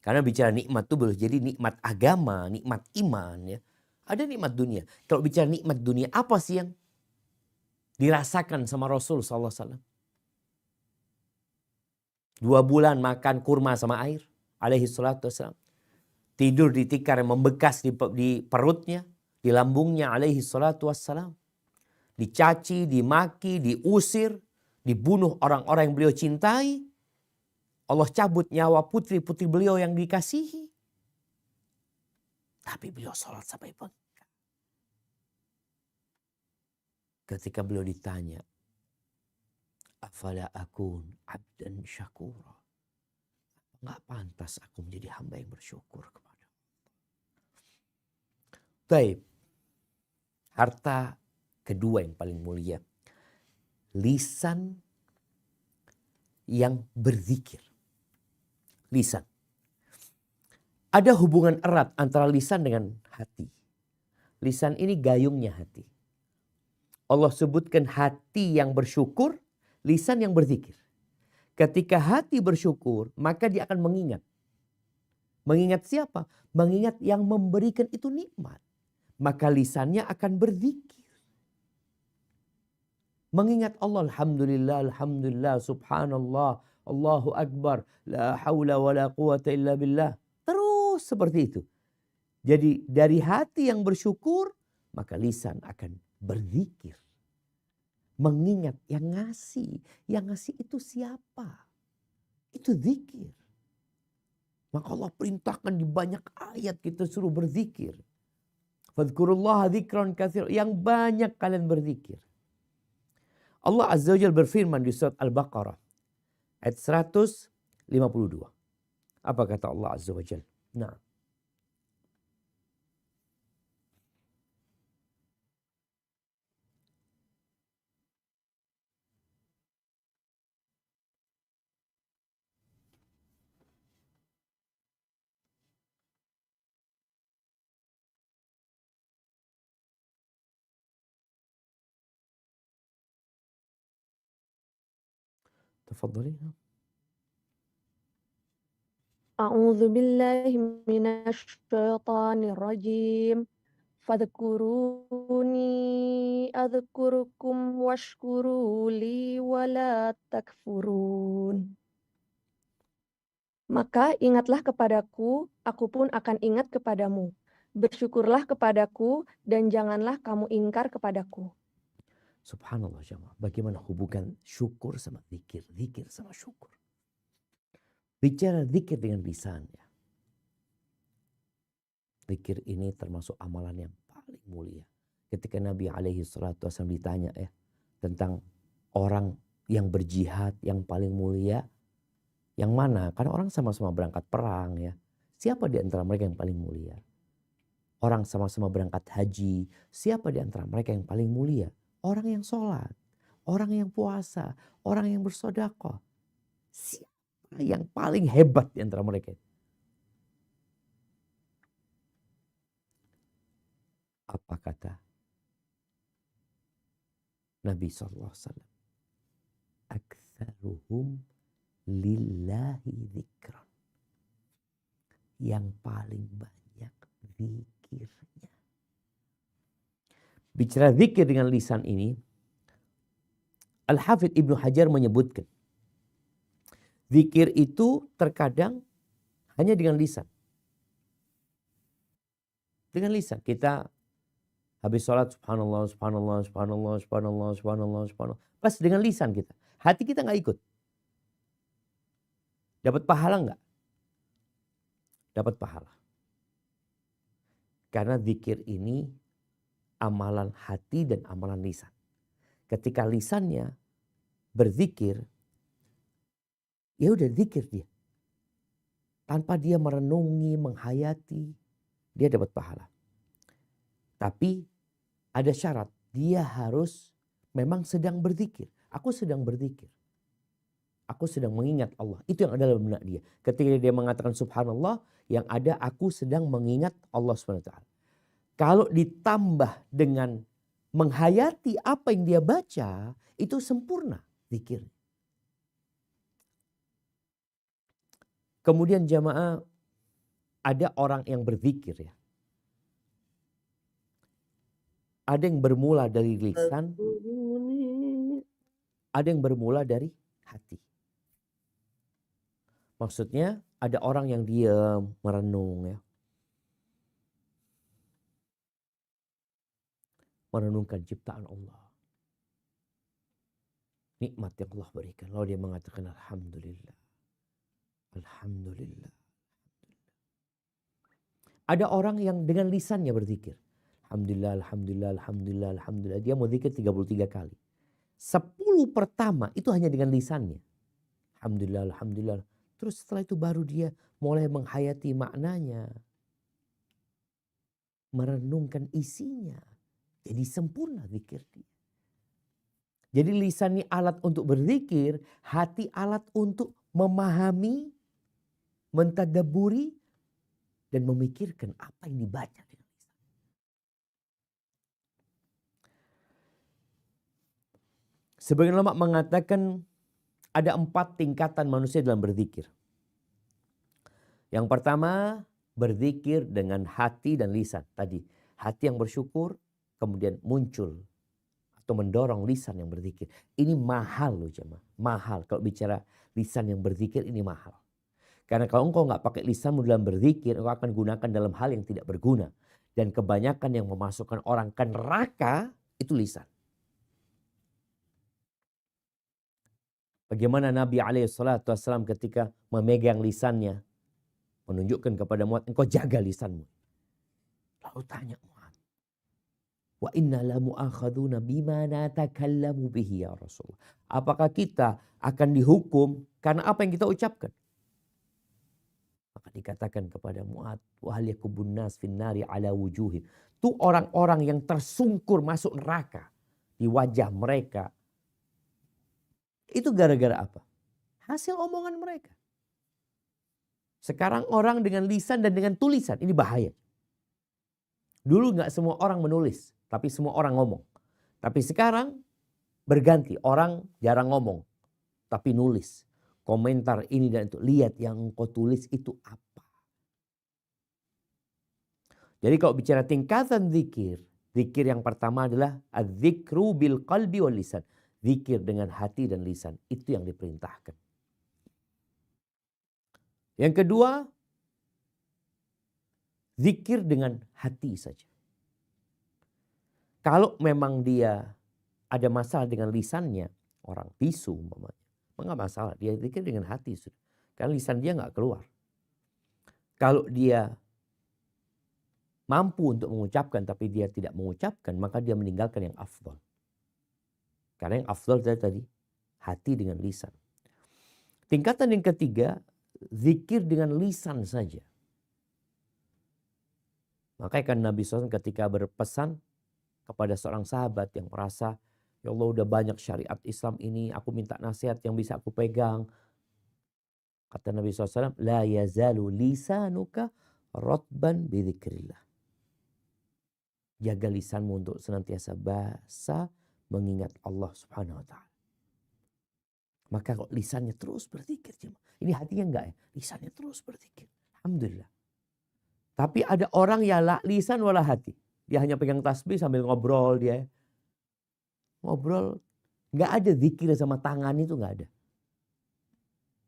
Speaker 3: Karena bicara nikmat itu boleh jadi nikmat agama, nikmat iman. Ya. Ada nikmat dunia. Kalau bicara nikmat dunia, apa sih yang dirasakan sama Rasul SAW? 2 bulan makan kurma sama air. Alaihi salatu wassalam. Tidur di tikar yang membekas di perutnya, di lambungnya alaihi salatu wassalam. Dicaci, dimaki, diusir, dibunuh orang-orang yang beliau cintai. Allah cabut nyawa putri-putri beliau yang dikasihi. Tapi beliau sholat sampai bengkak. Ketika beliau ditanya, afala akun abdan syakura. Nggak pantas aku menjadi hamba yang bersyukur kepada Allah. Baik. Harta kedua yang paling mulia. Lisan yang berzikir. Lisan. Ada hubungan erat antara lisan dengan hati. Lisan ini gayungnya hati. Allah sebutkan hati yang bersyukur, lisan yang berzikir. Ketika hati bersyukur, maka dia akan mengingat. Mengingat siapa? Mengingat yang memberikan itu nikmat. Maka lisannya akan berzikir. Mengingat Allah, alhamdulillah, alhamdulillah, subhanallah, Allahu akbar, la hawla wa la quwata illa billah. Terus seperti itu. Jadi dari hati yang bersyukur, maka lisan akan berzikir. Mengingat yang ngasih. Yang ngasih itu siapa? Itu zikir. Maka Allah perintahkan di banyak ayat kita suruh berzikir. Fadhkurullaha dzikran katsira. Yang banyak kalian berzikir. Allah Azza wa Jalla berfirman di surat Al-Baqarah. Ayat 152. Apa kata Allah Azza wa Jalla? Nah. Tafadhali.
Speaker 4: A'udzu billahi minasy syaithanir rajim. Fadhkuruni adzkurukum washkuru li wala takfurun. Maka ingatlah kepadaku, aku pun akan ingat kepadamu. Bersyukurlah kepadaku dan janganlah kamu ingkar kepadaku.
Speaker 3: Subhanallah jemaah. Bagaimana hubungan syukur sama zikir. Zikir sama syukur. Bicara zikir dengan lisan. Ya. Zikir ini termasuk amalan yang paling mulia. Ketika Nabi SAW ditanya ya. Tentang orang yang berjihad yang paling mulia. Yang mana? Karena orang sama-sama berangkat perang ya. Siapa di antara mereka yang paling mulia? Orang sama-sama berangkat haji. Siapa di antara mereka yang paling mulia? Orang yang sholat, orang yang puasa, orang yang bersedekah. Siapa yang paling hebat di antara mereka? Apa kata Nabi SAW? Aktsaruhum lillahi dzikran. Yang paling banyak zikirnya. Bicara zikir dengan lisan ini, Al-Hafidh Ibnu Hajar menyebutkan, zikir itu terkadang hanya dengan lisan. Dengan lisan. Kita habis sholat, subhanallah, subhanallah, subhanallah, subhanallah, subhanallah, subhanallah. Pas dengan lisan kita. Hati kita gak ikut. Dapat pahala gak? Dapat pahala. Karena zikir ini amalan hati dan amalan lisan. Ketika lisannya berzikir, ya udah zikir dia. Tanpa dia merenungi, menghayati. dia dapat pahala. Tapi ada syarat, dia harus memang sedang berzikir. Aku sedang berzikir. Aku sedang mengingat Allah. Itu yang ada dalam benak dia. Ketika dia mengatakan subhanallah, yang ada aku sedang mengingat Allah SWT. Kalau ditambah dengan menghayati apa yang dia baca, itu sempurna zikir. Kemudian jamaah, ada orang yang berzikir ya. Ada yang bermula dari lisan, ada yang bermula dari hati. Maksudnya ada orang yang diam, merenung ya. Merenungkan ciptaan Allah. Nikmat yang Allah berikan. Lalu dia mengatakan alhamdulillah. Alhamdulillah. Ada orang yang dengan lisannya berzikir. Alhamdulillah, alhamdulillah, alhamdulillah, alhamdulillah. Dia mau zikir 33 kali. 10 pertama itu hanya dengan lisannya. Alhamdulillah, alhamdulillah. Terus setelah itu baru dia mulai menghayati maknanya. Merenungkan isinya. Jadi sempurna zikir dia. Jadi lisan ini alat untuk berzikir. Hati alat untuk memahami, mentadaburi, dan memikirkan apa yang dibaca dengan lisan. Sebagian ulama mengatakan ada 4 tingkatan manusia dalam berzikir. Yang pertama, berzikir dengan hati dan lisan. Tadi, hati yang bersyukur, kemudian muncul atau mendorong lisan yang berzikir. Ini mahal loh jemaah. Mahal. Kalau bicara lisan yang berzikir ini mahal. Karena kalau engkau nggak pakai lisanmu dalam berzikir, engkau akan gunakan dalam hal yang tidak berguna. Dan kebanyakan yang memasukkan orang ke neraka itu lisan. Bagaimana Nabi SAW ketika memegang lisannya, menunjukkan kepada Mu'adz, engkau jaga lisanmu. Lalu tanya Mu'adz, wa inna la mu'akhaduna bima natakallamu bihi ya Rasulullah. Apakah kita akan dihukum karena apa yang kita ucapkan? Maka dikatakan kepada Mu'adz, wa hal yakubun nas finnari ala wujuhin. Itu orang-orang yang tersungkur masuk neraka di wajah mereka. Itu gara-gara apa? Hasil omongan mereka. Sekarang orang dengan lisan dan dengan tulisan, ini bahaya. Dulu gak semua orang menulis, tapi semua orang ngomong. Tapi sekarang berganti, orang jarang ngomong, tapi nulis. Komentar ini dan itu, lihat yang engkau tulis itu apa. Jadi kalau bicara tingkatan zikir, zikir yang pertama adalah az-zikru bil qalbi wal lisan. Zikir dengan hati dan lisan, itu yang diperintahkan. Yang kedua, zikir dengan hati saja. Kalau memang dia ada masalah dengan lisannya, orang bisu umpamanya, enggak masalah, dia zikir dengan hati sudah. Karena lisan dia enggak keluar. Kalau dia mampu untuk mengucapkan tapi dia tidak mengucapkan, maka dia meninggalkan yang afdal. Karena yang afdal tadi hati dengan lisan. Tingkatan yang ketiga, zikir dengan lisan saja. Makanya kan Nabi SAW ketika berpesan kepada seorang sahabat yang merasa, ya Allah udah banyak syariat Islam ini, aku minta nasihat yang bisa aku pegang. Kata Nabi SAW, la yazalu lisanuka rotban bidzikrillah. Jaga lisanmu untuk senantiasa basah mengingat Allah Subhanahu wa ta'ala. Maka kok lisannya terus berzikir. Ini hatinya enggak ya? Lisannya terus berzikir. Alhamdulillah. Tapi ada orang ya la lisan wala hati. Dia hanya pegang tasbih sambil ngobrol dia. Ngobrol. Enggak ada zikir sama tangan itu enggak ada.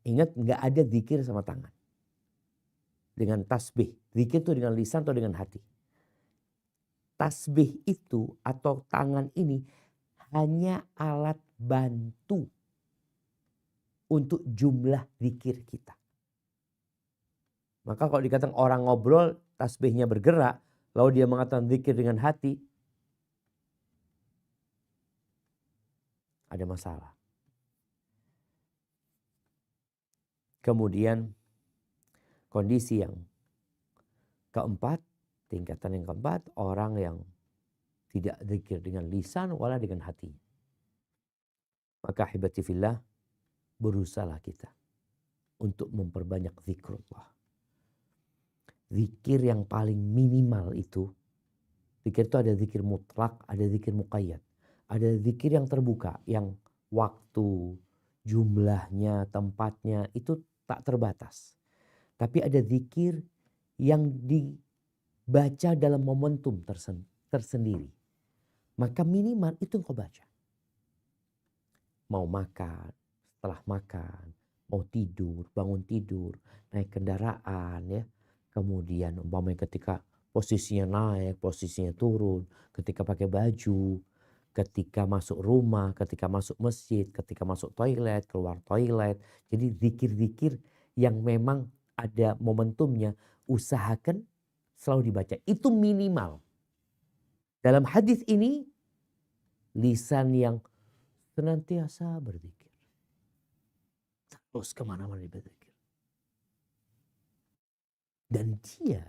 Speaker 3: Ingat enggak ada zikir sama tangan. Dengan tasbih. Zikir itu dengan lisan atau dengan hati. Tasbih itu atau tangan ini hanya alat bantu untuk jumlah zikir kita. Maka kalau dikatakan orang ngobrol, tasbihnya bergerak, lalu dia mengatakan zikir dengan hati, ada masalah. Kemudian kondisi yang keempat, Tingkatan yang keempat, orang yang tidak zikir dengan lisan wala dengan hati. Maka ahibati fillah, berusahalah kita untuk memperbanyak zikrullah. Zikir yang paling minimal itu, zikir itu ada zikir mutlak, ada zikir muqayyad. Ada zikir yang terbuka, yang waktu, jumlahnya, tempatnya itu tak terbatas. Tapi ada zikir yang dibaca dalam momentum tersendiri. Maka minimal itu engkau baca. Mau makan, setelah makan, mau tidur, bangun tidur, naik kendaraan ya. Kemudian umpamanya ketika posisinya naik, posisinya turun, ketika pakai baju, ketika masuk rumah, ketika masuk masjid, ketika masuk toilet, keluar toilet. Jadi zikir-zikir yang memang ada momentumnya, usahakan selalu dibaca. Itu minimal. Dalam hadis ini, lisan yang senantiasa berzikir. Terus kemana-mana berzikir. Dan dia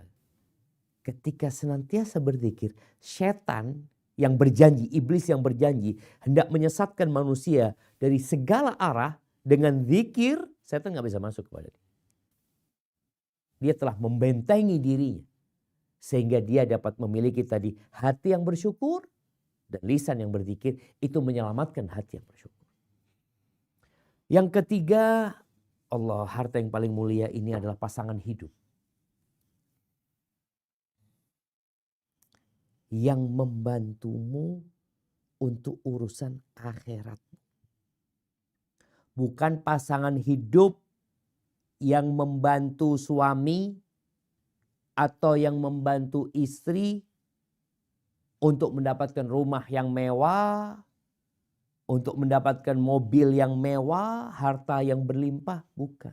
Speaker 3: ketika senantiasa berzikir, setan yang berjanji, iblis yang berjanji hendak menyesatkan manusia dari segala arah dengan zikir, setan gak bisa masuk kepada dia. Dia telah membentengi dirinya. Sehingga dia dapat memiliki tadi hati yang bersyukur dan lisan yang berzikir, itu menyelamatkan hati yang bersyukur. Yang ketiga, Allah, harta yang paling mulia ini adalah pasangan hidup. Yang membantumu untuk urusan akhirat. Bukan pasangan hidup yang membantu suami atau yang membantu istri untuk mendapatkan rumah yang mewah, untuk mendapatkan mobil yang mewah, harta yang berlimpah. Bukan.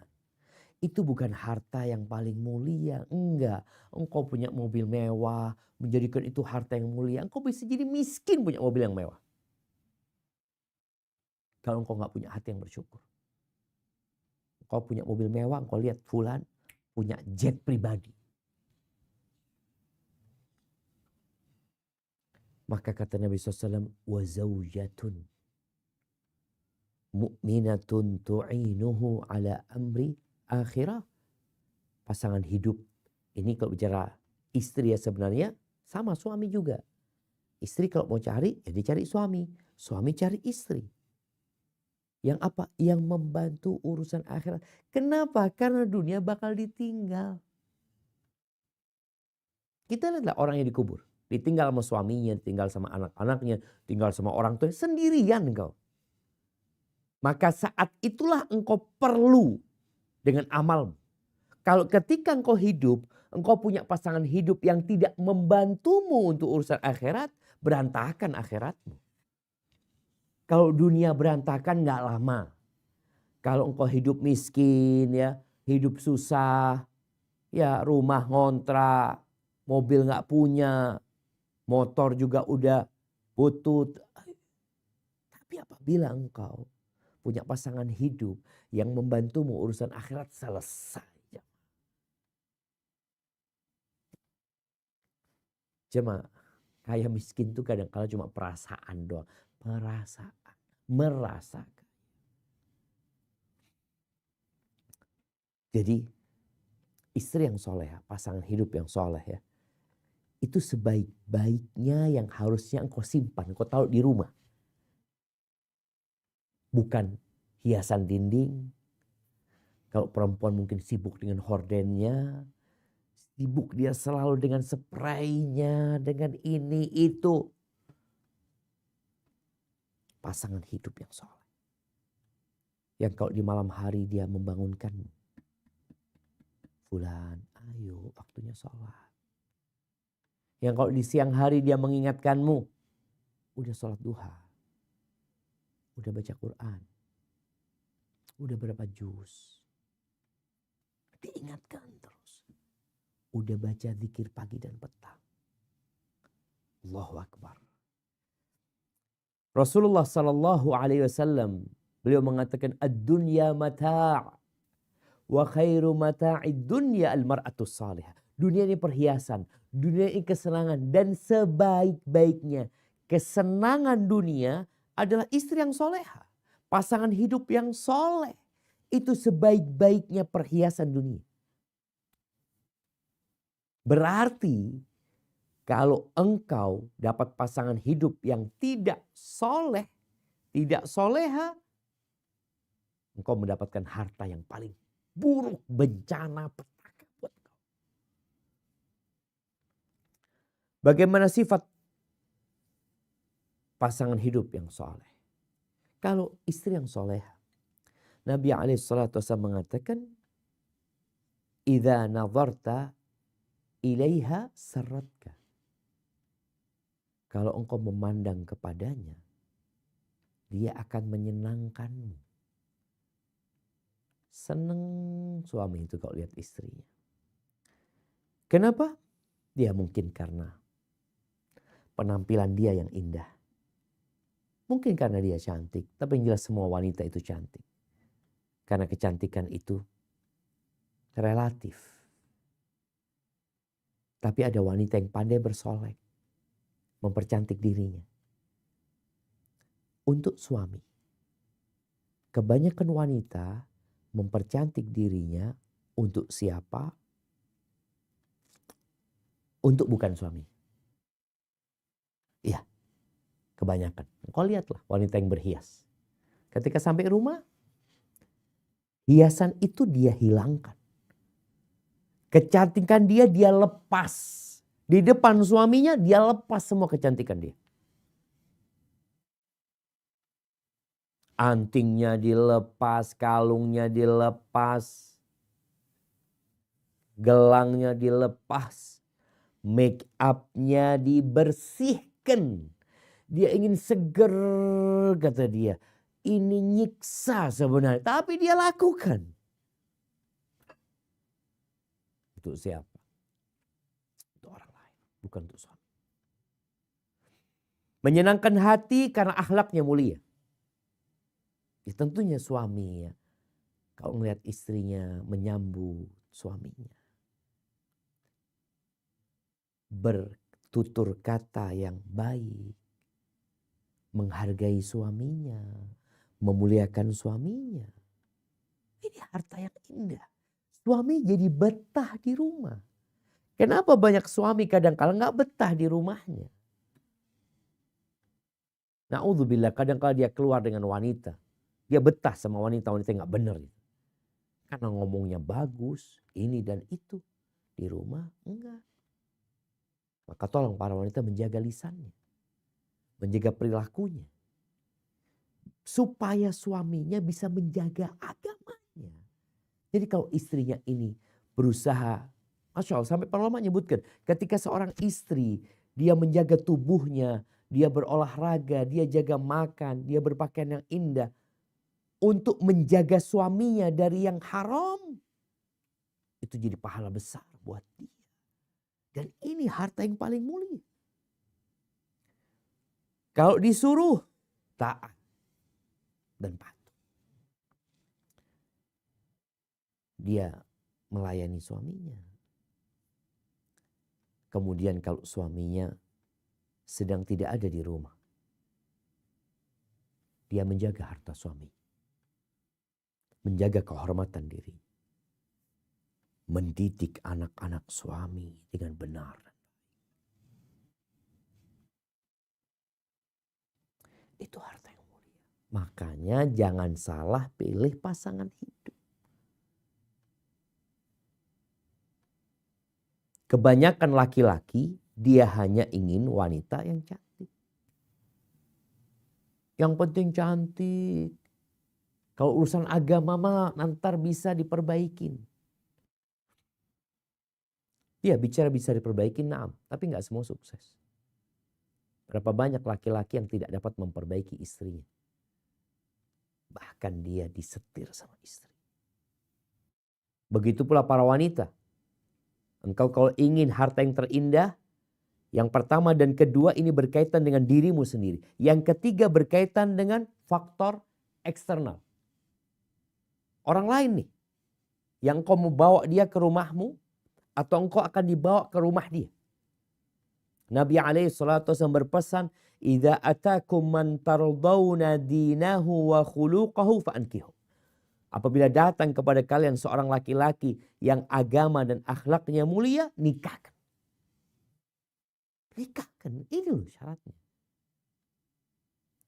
Speaker 3: Itu bukan harta yang paling mulia. Enggak. Engkau punya mobil mewah, menjadikan itu harta yang mulia. Engkau bisa jadi miskin punya mobil yang mewah. Kalau engkau gak punya hati yang bersyukur. Engkau punya mobil mewah, engkau lihat fulan punya jet pribadi. Maka kata Nabi SAW, wa zawjatun mu'minatun tu'inuhu ala amri akhirah. Pasangan hidup. Ini kalau bicara istri ya sebenarnya sama suami juga. Istri kalau mau cari ya dicari suami. Suami cari istri. Yang apa? Yang membantu urusan akhirat. Kenapa? Karena dunia bakal ditinggal. Kita lihatlah orang yang dikubur. Ditinggal sama suaminya, ditinggal sama anak-anaknya, tinggal sama orang tua, sendirian engkau. Maka saat itulah engkau perlu dengan amalmu. Kalau ketika engkau hidup, engkau punya pasangan hidup yang tidak membantumu untuk urusan akhirat, berantakan akhiratmu. Kalau dunia berantakan gak lama. Kalau engkau hidup miskin ya, hidup susah, ya rumah ngontrak, mobil gak punya, motor juga udah butut. Tapi apabila engkau punya pasangan hidup yang membantumu urusan akhirat, selesai. Cuma kaya miskin tuh kadang-kadang cuma perasaan doang. Perasaan. Merasakan. Jadi istri yang soleh, pasangan hidup yang soleh ya. Itu sebaik-baiknya yang harusnya engkau simpan, engkau taruh di rumah. Bukan hiasan dinding. Kalau perempuan mungkin sibuk dengan hordennya, sibuk dia selalu dengan spraynya, dengan ini itu. Pasangan hidup yang soleh. Yang kalau di malam hari dia membangunkanmu. Fulan, ayo waktunya sholat. Yang kalau di siang hari dia mengingatkanmu, udah sholat duha, udah baca Quran, udah berapa juz, diingatkan terus, udah baca zikir pagi dan petang. Allahu Akbar. Rasulullah Sallallahu Alaihi Wasallam beliau mengatakan ad-dunya mata' wa khairu mata'id dunya al-mar'atu salihah. Dunia ini perhiasan, dunia ini kesenangan, dan sebaik-baiknya kesenangan dunia adalah istri yang soleha, pasangan hidup yang soleh. Itu sebaik-baiknya perhiasan dunia. Berarti kalau engkau dapat pasangan hidup yang tidak soleh, tidak soleha, engkau mendapatkan harta yang paling buruk, bencana, petaka buat engkau. Bagaimana sifat pasangan hidup yang soleh? Kalau istri yang soleha, Nabi SAW mengatakan, "Idza nazarta ilaiha sarratka." Kalau engkau memandang kepadanya, dia akan menyenangkanmu. Senang suami itu kalau lihat istrinya. Kenapa? Dia mungkin karena penampilan dia yang indah. Mungkin karena dia cantik, tapi yang jelas semua wanita itu cantik. Karena kecantikan itu relatif. Tapi ada wanita yang pandai bersolek, mempercantik dirinya. Untuk suami, kebanyakan wanita mempercantik dirinya untuk siapa? Untuk bukan suami. Iya, kebanyakan. Kau lihatlah wanita yang berhias. Ketika sampai rumah, hiasan itu dia hilangkan. Kecantikan dia lepas. Di depan suaminya dia lepas semua kecantikan dia. Antingnya dilepas, kalungnya dilepas, gelangnya dilepas, make up-nya dibersihkan. Dia ingin seger, kata dia. Ini nyiksa sebenarnya, tapi dia lakukan. Untuk siapa? Untuk orang lain, bukan untuk suami. Menyenangkan hati karena akhlaknya mulia. Ya tentunya suami ya. Kalau melihat istrinya menyambut suaminya. Bertutur kata yang baik. Menghargai suaminya. Memuliakan suaminya. Ini harta yang indah. Suami jadi betah di rumah. Kenapa banyak suami kadang-kala gak betah di rumahnya? Na'udzubillah, kadang-kala dia keluar dengan wanita. Dia betah sama wanita-wanita yang gak benar. Karena ngomongnya bagus, ini dan itu. Di rumah enggak. Maka tolong para wanita menjaga lisannya. Menjaga perilakunya. Supaya suaminya bisa menjaga agamanya. Jadi kalau istrinya ini berusaha, Masya Allah, sampai para ulama menyebutkan, ketika seorang istri, dia menjaga tubuhnya, dia berolahraga, dia jaga makan, dia berpakaian yang indah, untuk menjaga suaminya dari yang haram, itu jadi pahala besar buat dia. Dan ini harta yang paling mulia. Kalau disuruh, taat dan patuh. Dia melayani suaminya. Kemudian kalau suaminya sedang tidak ada di rumah, dia menjaga harta suami. Menjaga kehormatan diri. Mendidik anak-anak suami dengan benar. Itu harta yang mulia. Makanya jangan salah pilih pasangan hidup. Kebanyakan laki-laki dia hanya ingin wanita yang cantik. Yang penting cantik. Kalau urusan agama mah nanti bisa diperbaikin. Dia bicara bisa diperbaikin, naam, tapi nggak semua sukses. Berapa banyak laki-laki yang tidak dapat memperbaiki istrinya. Bahkan dia disetir sama istri. Begitu pula para wanita. Engkau kalau ingin harta yang terindah, yang pertama dan kedua ini berkaitan dengan dirimu sendiri. Yang ketiga berkaitan dengan faktor eksternal. Orang lain nih, yang kau mau bawa dia ke rumahmu, atau engkau akan dibawa ke rumah dia. Nabi SAW berpesan, "Idza atakum man tardawna dinahu wa khuluquhu fa'ankihu." Apabila datang kepada kalian seorang laki-laki yang agama dan akhlaknya mulia, nikahkan. Nikahkan, ini loh syaratnya.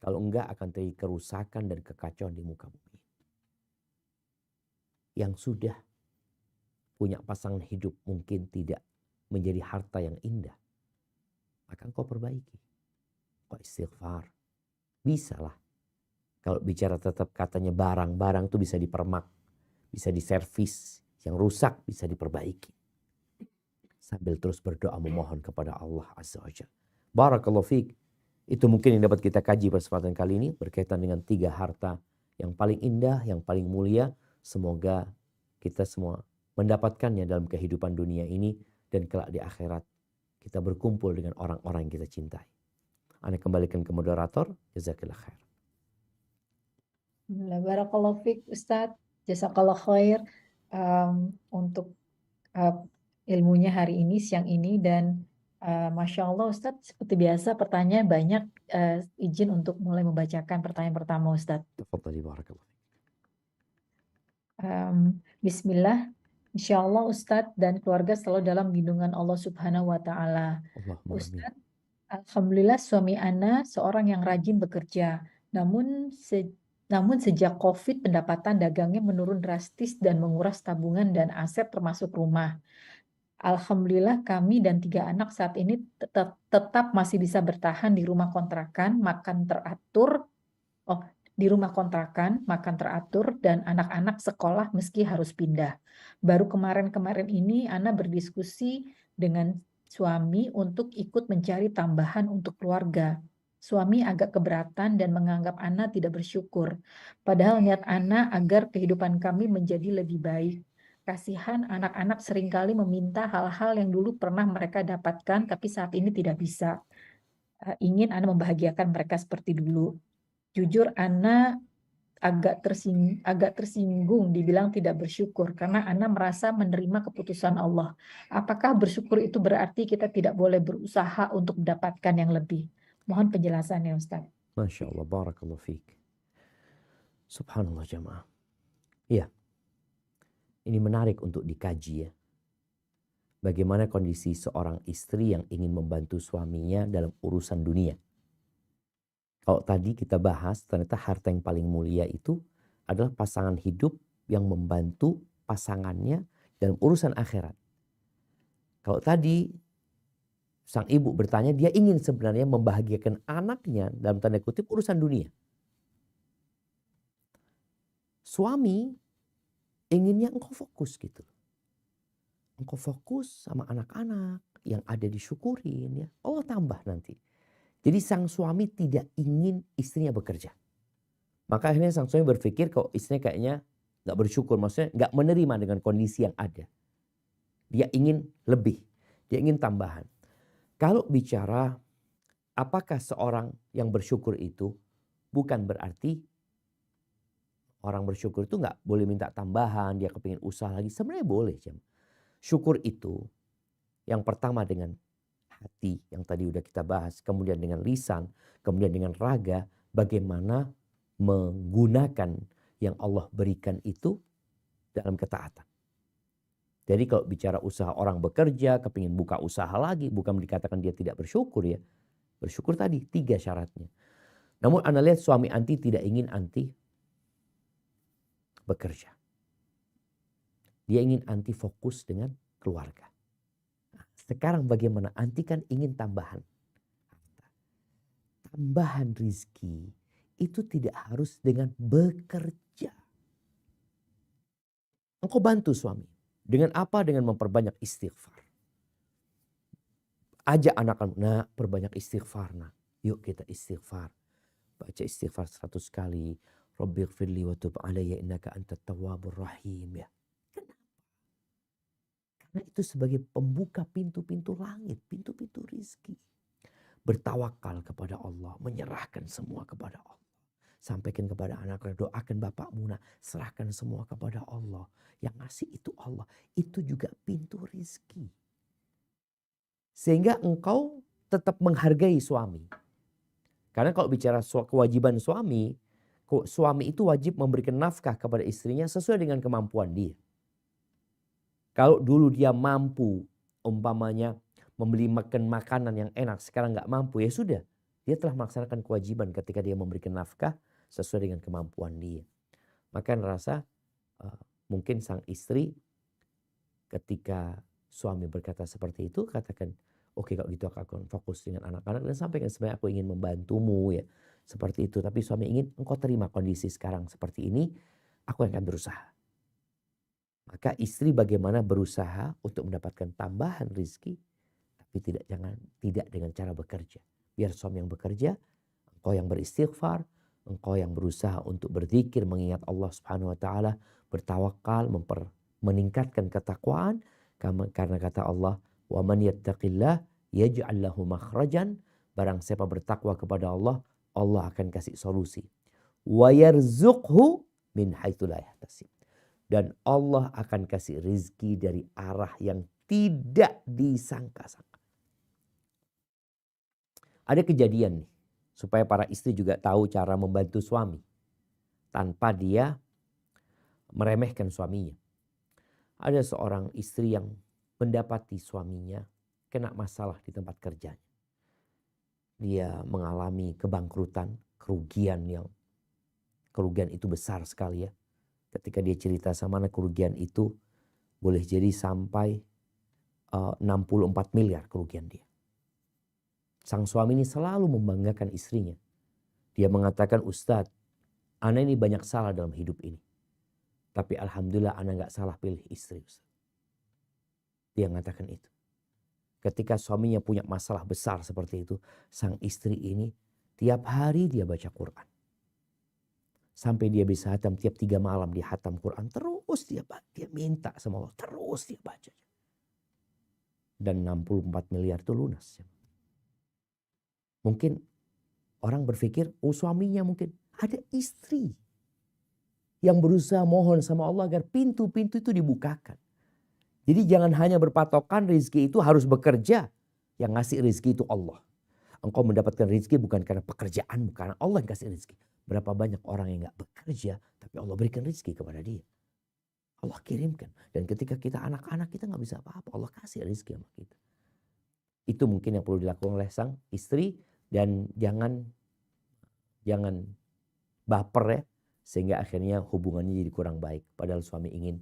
Speaker 3: Kalau enggak akan terjadi kerusakan dan kekacauan di muka bumi. Yang sudah punya pasangan hidup mungkin tidak menjadi harta yang indah. Maka engkau perbaiki. Kau istighfar. Bisalah. Kalau bicara tetap katanya barang-barang itu bisa dipermak. Bisa diservis. Yang rusak bisa diperbaiki. Sambil terus berdoa memohon kepada Allah Azza wa Jalla. Barakallahu fiik. Itu mungkin yang dapat kita kaji pada kesempatan kali ini. Berkaitan dengan 3 harta yang paling indah, yang paling mulia. Semoga kita semua mendapatkannya dalam kehidupan dunia ini. Dan kelak di akhirat kita berkumpul dengan orang-orang yang kita cintai. Anda kembalikan ke moderator. Jazakallah khair.
Speaker 2: Barakallahu fiik Ustadz, jazakallah khair untuk ilmunya hari ini, siang ini, dan Masya Allah Ustadz, seperti biasa pertanyaan banyak, izin untuk mulai membacakan pertanyaan pertama Ustadz.
Speaker 3: Tafadhali barakallah.
Speaker 2: Bismillah, Insya Allah Ustadz dan keluarga selalu dalam lindungan Allah Subhanahu wa Ta'ala.
Speaker 3: Allahumma amin.
Speaker 2: Ustadz, alhamdulillah suami Ana seorang yang rajin bekerja, namun sejak COVID pendapatan dagangnya menurun drastis dan menguras tabungan dan aset termasuk rumah. Alhamdulillah kami dan 3 anak saat ini tetap masih bisa bertahan di rumah kontrakan, makan teratur, dan anak-anak sekolah meski harus pindah. Baru kemarin-kemarin ini Ana berdiskusi dengan suami untuk ikut mencari tambahan untuk keluarga. Suami agak keberatan dan menganggap Ana tidak bersyukur. Padahal niat Ana agar kehidupan kami menjadi lebih baik. Kasihan anak-anak seringkali meminta hal-hal yang dulu pernah mereka dapatkan tapi saat ini tidak bisa. Ingin Ana membahagiakan mereka seperti dulu. Jujur Ana agak tersinggung dibilang tidak bersyukur karena Ana merasa menerima keputusan Allah. Apakah bersyukur itu berarti kita tidak boleh berusaha untuk mendapatkan yang lebih? Mohon penjelasannya Ustaz.
Speaker 3: Masya Allah, barakallahu fiik. Subhanallah jamaah. Iya, ini menarik untuk dikaji ya. Bagaimana kondisi seorang istri yang ingin membantu suaminya dalam urusan dunia. Kalau tadi kita bahas ternyata harta yang paling mulia itu adalah pasangan hidup yang membantu pasangannya dalam urusan akhirat. Kalau tadi sang ibu bertanya, dia ingin sebenarnya membahagiakan anaknya dalam tanda kutip urusan dunia. Suami inginnya engkau fokus gitu. Engkau fokus sama anak-anak yang ada disyukurin ya. Allah tambah nanti. Jadi sang suami tidak ingin istrinya bekerja. Maka akhirnya sang suami berpikir kalau istrinya kayaknya gak bersyukur. Maksudnya gak menerima dengan kondisi yang ada. Dia ingin lebih. Dia ingin tambahan. Kalau bicara apakah seorang yang bersyukur itu bukan berarti orang bersyukur itu gak boleh minta tambahan. Dia kepingin usaha lagi. Sebenarnya boleh. Syukur itu yang pertama dengan hati yang tadi udah kita bahas, kemudian dengan lisan, kemudian dengan raga, bagaimana menggunakan yang Allah berikan itu dalam ketaatan. Jadi kalau bicara usaha orang bekerja, kepingin buka usaha lagi, bukan dikatakan dia tidak bersyukur ya. Bersyukur tadi 3 syaratnya. Namun Anda lihat suami anti tidak ingin anti bekerja. Dia ingin anti fokus dengan keluarga. Sekarang bagaimana? Anti kan ingin tambahan. Tambahan rizki itu tidak harus dengan bekerja. Engkau bantu suami. Dengan apa? Dengan memperbanyak istighfar. Ajak anak-anak, nak perbanyak istighfar nak. Yuk kita istighfar. Baca istighfar 100 kali. Rabbighfirli wa tub alayya innaka antat tawwabur rahim ya. Karena itu sebagai pembuka pintu-pintu langit, pintu-pintu rizki. Bertawakal kepada Allah, menyerahkan semua kepada Allah. Sampaikan kepada anak, doakan bapakmu nak, serahkan semua kepada Allah. Yang ngasih itu Allah. Itu juga pintu rizki. Sehingga engkau tetap menghargai suami. Karena kalau bicara kewajiban suami itu wajib memberikan nafkah kepada istrinya sesuai dengan kemampuan dia. Kalau dulu dia mampu umpamanya membeli makanan yang enak, sekarang nggak mampu, ya sudah. Dia telah melaksanakan kewajiban ketika dia memberikan nafkah sesuai dengan kemampuan dia. Maka rasa mungkin sang istri ketika suami berkata seperti itu, katakan, oke, kalau gitu aku akan fokus dengan anak-anak dan sampaikan sebenarnya aku ingin membantumu ya. Seperti itu. Tapi suami ingin engkau terima kondisi sekarang seperti ini, aku akan berusaha. Maka istri bagaimana berusaha untuk mendapatkan tambahan rizki, tapi tidak dengan cara bekerja. Biar suami yang bekerja, engkau yang beristighfar, engkau yang berusaha untuk berzikir, mengingat Allah Subhanahu wa taala, bertawakal, meningkatkan ketakwaan, karena kata Allah, "Wa man yattaqillah yaj'al lahu makhrajan." Barang siapa bertakwa kepada Allah, Allah akan kasih solusi. Wa yarzuqhu min haitsu la yahtasib. Dan Allah akan kasih rizki dari arah yang tidak disangka-sangka. Ada kejadian nih, supaya para istri juga tahu cara membantu suami tanpa dia meremehkan suaminya. Ada seorang istri yang mendapati suaminya kena masalah di tempat kerjanya. Dia mengalami kebangkrutan, kerugian itu besar sekali ya. Ketika dia cerita sama anak, kerugian itu boleh jadi sampai 64 miliar kerugian dia. Sang suami ini selalu membanggakan istrinya. Dia mengatakan, Ustadz, ana ini banyak salah dalam hidup ini. Tapi alhamdulillah ana gak salah pilih istri. Ustadz. Dia mengatakan itu. Ketika suaminya punya masalah besar seperti itu, sang istri ini tiap hari dia baca Quran. Sampai dia bisa hatam, tiap 3 malam dia hatam Quran. Terus dia minta sama Allah, terus dia baca. Dan 64 miliar itu lunas. Mungkin orang berpikir, suaminya mungkin. Ada istri yang berusaha mohon sama Allah agar pintu-pintu itu dibukakan. Jadi jangan hanya berpatokan rizki itu harus bekerja. Yang ngasih rizki itu Allah. Engkau mendapatkan rizki bukan karena pekerjaan, karena Allah yang kasih rizki. Berapa banyak orang yang gak bekerja, tapi Allah berikan rizki kepada dia. Allah kirimkan. Dan ketika kita anak-anak, kita gak bisa apa-apa. Allah kasih rizki sama kita. Itu mungkin yang perlu dilakukan oleh sang istri. Dan jangan baper ya. Sehingga akhirnya hubungannya jadi kurang baik. Padahal suami ingin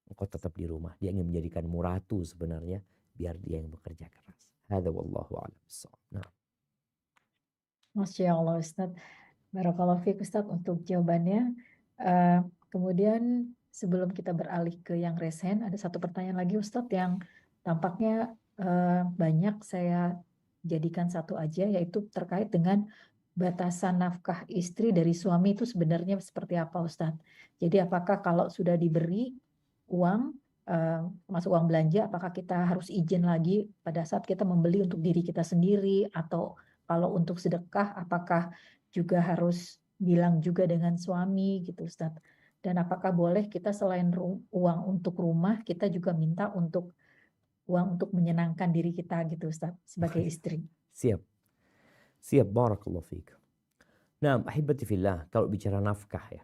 Speaker 3: engkau tetap di rumah. Dia ingin menjadikanmu ratu sebenarnya. Biar dia yang bekerja keras. Hadza wallahu a'lam bissawab. Nah.
Speaker 2: Masya Allah Ustadz. Barakallahu fiik Ustadz untuk jawabannya. Kemudian sebelum kita beralih ke yang resen, ada satu pertanyaan lagi Ustadz yang tampaknya banyak saya jadikan satu aja, yaitu terkait dengan batasan nafkah istri dari suami itu sebenarnya seperti apa Ustadz? Jadi apakah kalau sudah diberi uang, masuk uang belanja, apakah kita harus izin lagi pada saat kita membeli untuk diri kita sendiri? Atau kalau untuk sedekah, apakah juga harus bilang juga dengan suami gitu Ustadz? Dan apakah boleh kita selain uang untuk rumah, kita juga minta untuk uang untuk menyenangkan diri kita gitu Ustadz sebagai istri?
Speaker 3: Siap. Barakallahu fiik. Nah, ahibati fillah, kalau bicara nafkah ya.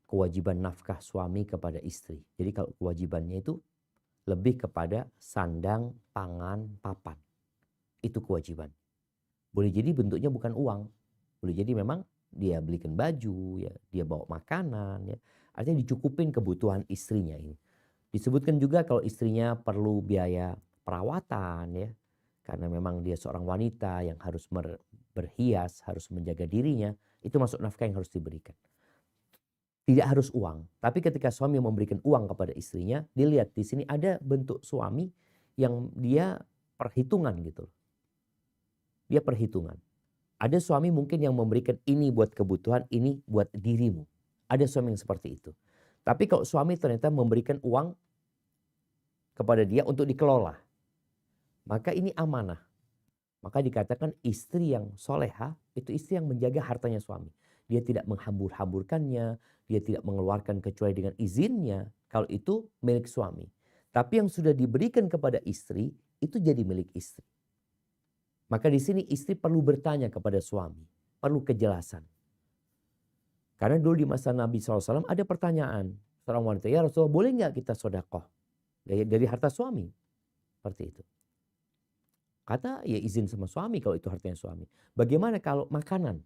Speaker 3: Kewajiban nafkah suami kepada istri. Jadi kalau kewajibannya itu lebih kepada sandang, pangan, papan. Itu kewajiban. Boleh jadi bentuknya bukan uang. Boleh jadi memang dia belikan baju, ya, dia bawa makanan, ya. Artinya dicukupin kebutuhan istrinya ini. Disebutkan juga kalau istrinya perlu biaya perawatan, ya. Karena memang dia seorang wanita yang harus berhias, harus menjaga dirinya. Itu masuk nafkah yang harus diberikan. Tidak harus uang. Tapi ketika suami memberikan uang kepada istrinya, dilihat di sini ada bentuk suami yang dia perhitungan gitu. Dia perhitungan. Ada suami mungkin yang memberikan ini buat kebutuhan, ini buat dirimu. Ada suami yang seperti itu. Tapi kalau suami ternyata memberikan uang kepada dia untuk dikelola, maka ini amanah. Maka dikatakan istri yang soleha itu istri yang menjaga hartanya suami. dia tidak menghambur-hamburkannya, dia tidak mengeluarkan kecuali dengan izinnya, kalau itu milik suami. Tapi yang sudah diberikan kepada istri, itu jadi milik istri. Maka di sini istri perlu bertanya kepada suami, perlu kejelasan. Karena dulu di masa Nabi SAW ada pertanyaan. Seorang wanita, ya Rasulullah boleh nggak kita sedekah dari harta suami? Seperti itu. Kata ya izin sama suami kalau itu hartanya suami. Bagaimana kalau makanan?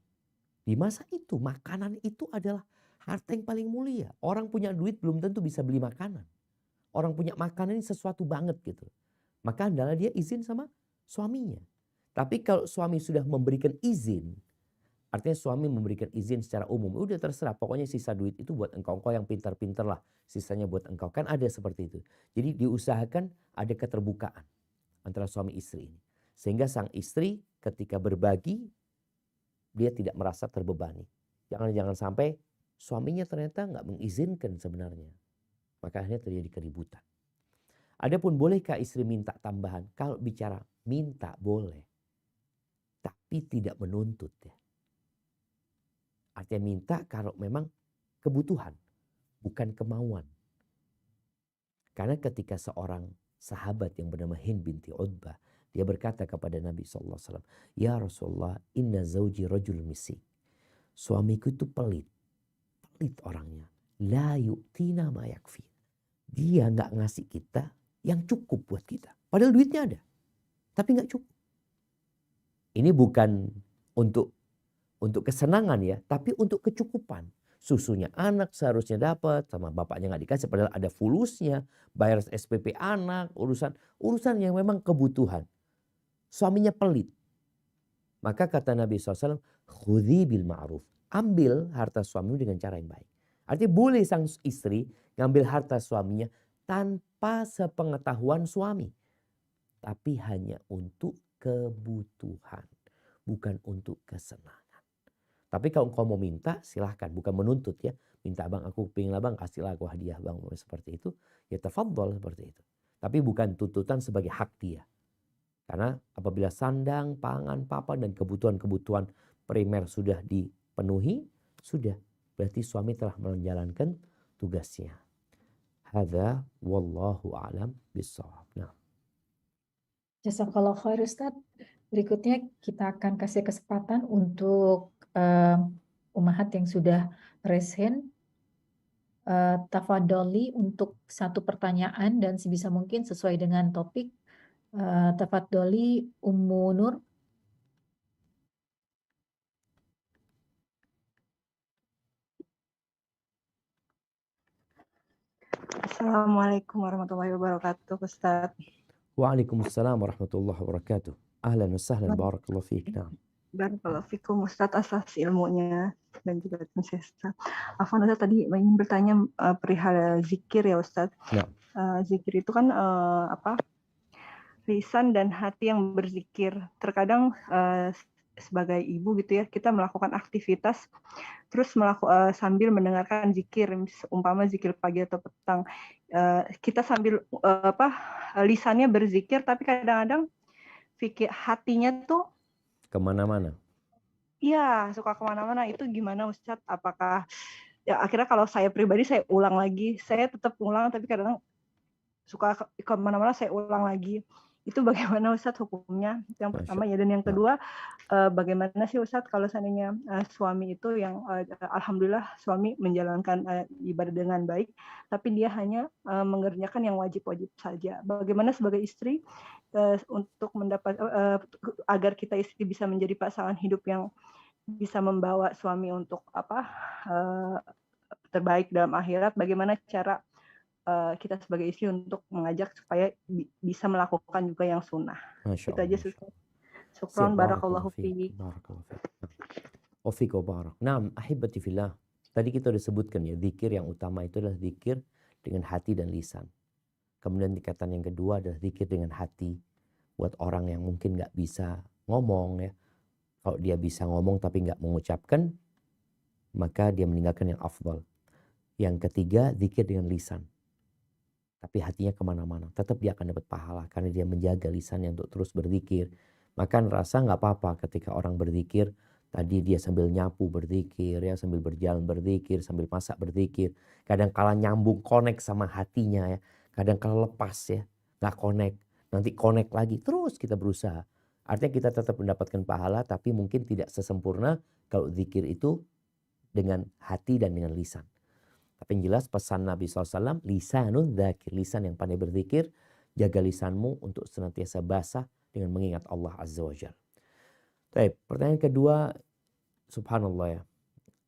Speaker 3: Di masa itu makanan itu adalah harta yang paling mulia. Orang punya duit belum tentu bisa beli makanan. Orang punya makanan ini sesuatu banget gitu. Maka adalah dia izin sama suaminya. Tapi kalau suami sudah memberikan izin, artinya suami memberikan izin secara umum. Udah terserah, pokoknya sisa duit itu buat engkau. Engkau yang pintar-pintar lah. Sisanya buat engkau. Kan ada seperti itu. Jadi diusahakan ada keterbukaan antara suami istri ini. Sehingga sang istri ketika berbagi, dia tidak merasa terbebani. Jangan sampai suaminya ternyata nggak mengizinkan sebenarnya. Maka akhirnya terjadi keributan. Adapun bolehkah istri minta tambahan? Kalau bicara minta boleh. Tapi tidak menuntut ya. Artinya minta kalau memang kebutuhan, bukan kemauan. Karena ketika seorang sahabat yang bernama Hind binti Utbah, dia berkata kepada Nabi SAW, ya Rasulullah, inna zawji rajul misik. Suamiku itu pelit orangnya. La yu'tina ma yakfi. Dia nggak ngasih kita yang cukup buat kita. Padahal duitnya ada, tapi nggak cukup. Ini bukan untuk kesenangan ya, tapi untuk kecukupan. Susunya anak seharusnya dapat, sama bapaknya nggak dikasih, padahal ada fulusnya, bayar SPP anak, urusan yang memang kebutuhan. Suaminya pelit. Maka kata Nabi SAW, khudhi bil ma'ruf. Ambil harta suamimu dengan cara yang baik. Artinya boleh sang istri ngambil harta suaminya tanpa sepengetahuan suami. Tapi hanya untuk kebutuhan, bukan untuk kesenangan. Tapi kalau engkau mau minta, silahkan. Bukan menuntut ya. Minta bang, aku pengen lah bang, kasihlah aku hadiah bang. Seperti itu. Ya tafadhol seperti itu. Tapi bukan tuntutan sebagai hak dia. Karena apabila sandang, pangan, papan, dan kebutuhan-kebutuhan primer sudah dipenuhi, sudah. Berarti suami telah menjalankan tugasnya. Hadza wallahu a'lam bishawab. Nah.
Speaker 2: Jazakallah khair Ustadz. Berikutnya kita akan kasih kesempatan untuk ummahat yang sudah raise hand. Tafadholi untuk satu pertanyaan dan sebisa mungkin sesuai dengan topik. Tafadholi Ummu Nur.
Speaker 6: Assalamualaikum warahmatullahi wabarakatuh, Ustaz.
Speaker 3: Waalaikumsalam warahmatullahi wabarakatuh. Ahlan wa sahlan, barakallahu fiik.
Speaker 6: Barakallahu fikum Ustaz atas ilmunya dan juga Ustaz. Afwan Ustaz tadi ingin bertanya perihal zikir ya Ustaz.
Speaker 3: Ya.
Speaker 6: Zikir itu kan lisan dan hati yang berzikir. Terkadang sebagai ibu gitu ya, kita melakukan aktivitas terus sambil mendengarkan zikir, umpama zikir pagi atau petang. Kita sambil lisannya berzikir, tapi kadang-kadang hatinya tuh
Speaker 3: kemana-mana.
Speaker 6: Iya, suka kemana-mana. Itu gimana Ustadz? Apakah ya akhirnya kalau saya pribadi saya ulang lagi, saya tetap ulang, tapi kadang suka kemana-mana saya ulang lagi. Itu bagaimana Ustadz hukumnya? Yang pertama ya, dan yang kedua bagaimana sih Ustadz kalau seandainya suami itu yang alhamdulillah suami menjalankan ibadah dengan baik, tapi dia hanya mengerjakan yang wajib-wajib saja. Bagaimana sebagai istri untuk mendapat agar kita istri bisa menjadi pasangan hidup yang bisa membawa suami untuk terbaik dalam akhirat? Bagaimana cara kita sebagai istri untuk mengajak supaya bisa melakukan juga yang sunnah. Itu aja Ustaz. Syukran, barakallahu fiik.
Speaker 3: Wa fiik wa barak. Naam, ahibati fillah. Tadi kita sudah sebutkan ya, zikir yang utama itu adalah zikir dengan hati dan lisan. Kemudian tingkatan yang kedua adalah zikir dengan hati. Buat orang yang mungkin nggak bisa ngomong ya. Kalau dia bisa ngomong tapi nggak mengucapkan, maka dia meninggalkan yang afdal. Yang ketiga, zikir dengan lisan. Tapi hatinya kemana-mana. Tetap dia akan dapat pahala karena dia menjaga lisannya untuk terus berzikir. Maka rasa nggak apa-apa ketika orang berzikir Tadi dia sambil nyapu berzikir ya, sambil berjalan berzikir, sambil masak berzikir. Kadang kala nyambung connect sama hatinya ya. Kadang kala lepas ya, nggak connect. Nanti connect lagi, terus kita berusaha. Artinya kita tetap mendapatkan pahala, tapi mungkin tidak sesempurna kalau zikir itu dengan hati dan dengan lisan. Tapi yang jelas pesan Nabi SAW, lisanun dzakir, lisan yang pandai berzikir, jaga lisanmu untuk senantiasa basah dengan mengingat Allah Azza wa Jalla. Baik, pertanyaan kedua, subhanallah ya.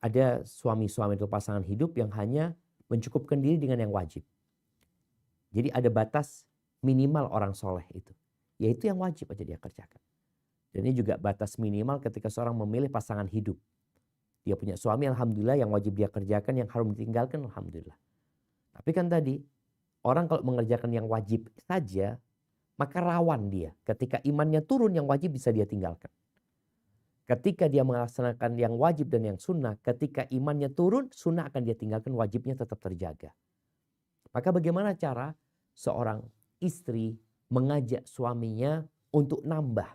Speaker 3: Ada suami-suami atau pasangan hidup yang hanya mencukupkan diri dengan yang wajib. Jadi ada batas minimal orang soleh itu. Yaitu yang wajib aja dia kerjakan. Dan ini juga batas minimal ketika seorang memilih pasangan hidup. Dia punya suami, alhamdulillah, yang wajib dia kerjakan, yang haram ditinggalkan, alhamdulillah. Tapi kan tadi, orang kalau mengerjakan yang wajib saja, maka rawan dia. Ketika imannya turun, yang wajib bisa dia tinggalkan. Ketika dia melaksanakan yang wajib dan yang sunnah, ketika imannya turun, sunnah akan dia tinggalkan, wajibnya tetap terjaga. Maka bagaimana cara seorang istri mengajak suaminya untuk nambah?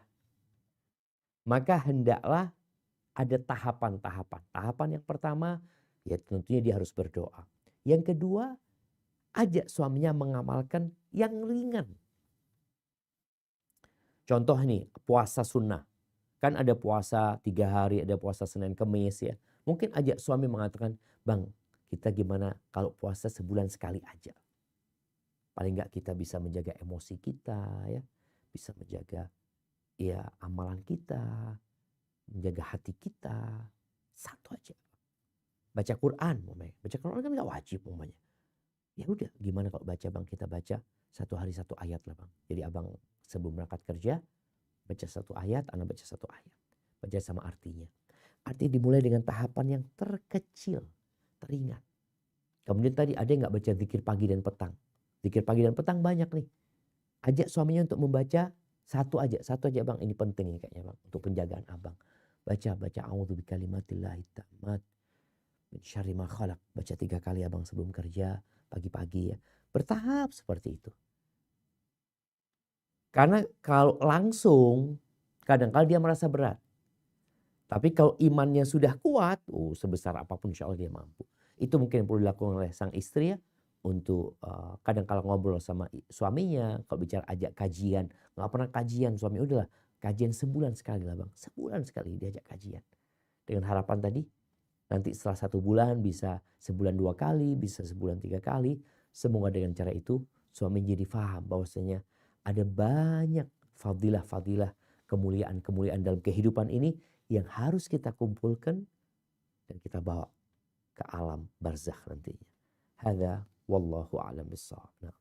Speaker 3: Maka hendaklah ada tahapan-tahapan. Tahapan yang pertama, ya tentunya dia harus berdoa. Yang kedua, ajak suaminya mengamalkan yang ringan. Contoh nih, puasa sunnah. Kan ada puasa 3 hari, ada puasa Senin Kemis ya. Mungkin ajak suami mengatakan, bang, kita gimana kalau puasa sebulan sekali aja. Paling nggak kita bisa menjaga emosi kita ya. Bisa menjaga ya amalan kita. Menjaga hati kita. Satu aja. Baca Quran. Baca Quran kan nggak wajib umpamanya. Ya udah, gimana kalau baca bang, kita baca 1 hari 1 ayat lah bang. Jadi abang sebelum berangkat kerja, baca 1 ayat, anak baca 1 ayat. Baca sama artinya. Artinya dimulai dengan tahapan yang terkecil, teringat. Kemudian tadi ada yang gak baca zikir pagi dan petang. Zikir pagi dan petang banyak nih. Ajak suaminya untuk membaca 1 aja bang, ini penting ini kayaknya bang. Untuk penjagaan abang. Baca a'udzu bikalimatillahi tammat min syarri ma khalaq. Baca 3 kali abang sebelum kerja, pagi-pagi ya. Bertahap seperti itu. Karena kalau langsung, kadang-kadang dia merasa berat. Tapi kalau imannya sudah kuat, sebesar apapun insya Allah dia mampu. Itu mungkin yang perlu dilakukan oleh sang istri ya. Untuk kadang-kadang ngobrol sama suaminya. Kalau bicara ajak kajian. Nggak pernah kajian suami, udahlah. Kajian sebulan sekali lah bang. Sebulan sekali diajak kajian. Dengan harapan tadi, nanti setelah 1 bulan bisa sebulan 2 kali, bisa sebulan 3 kali. Semoga dengan cara itu suami jadi paham bahwasanya ada banyak fadilah-fadilah, kemuliaan-kemuliaan dalam kehidupan ini yang harus kita kumpulkan dan kita bawa ke alam barzakh nantinya. Hadza wallahu a'lam bissawab. Nah.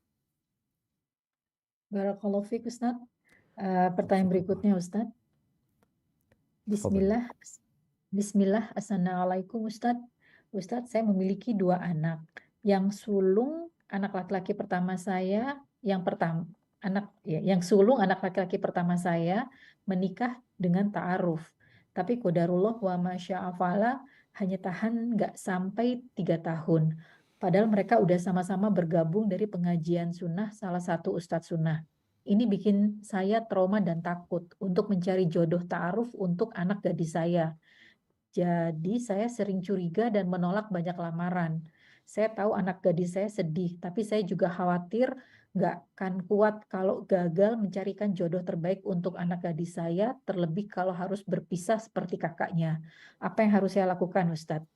Speaker 2: Barakallahu fiik Ustaz. Pertanyaan berikutnya Ustaz. Bismillah. Assalamualaikum Ustaz. Ustaz, saya memiliki 2 anak. Yang sulung anak laki-laki pertama saya, yang sulung anak laki-laki pertama saya menikah dengan ta'aruf. Tapi qadarullah wa masya'afala hanya tahan nggak sampai 3 tahun. Padahal mereka udah sama-sama bergabung dari pengajian sunnah salah satu ustadz sunnah. Ini bikin saya trauma dan takut untuk mencari jodoh ta'aruf untuk anak gadis saya. Jadi saya sering curiga dan menolak banyak lamaran. Saya tahu anak gadis saya sedih, tapi saya juga khawatir nggak akan kuat kalau gagal mencarikan jodoh terbaik untuk anak gadis saya, terlebih kalau harus berpisah seperti kakaknya. Apa yang harus saya lakukan, Ustadz?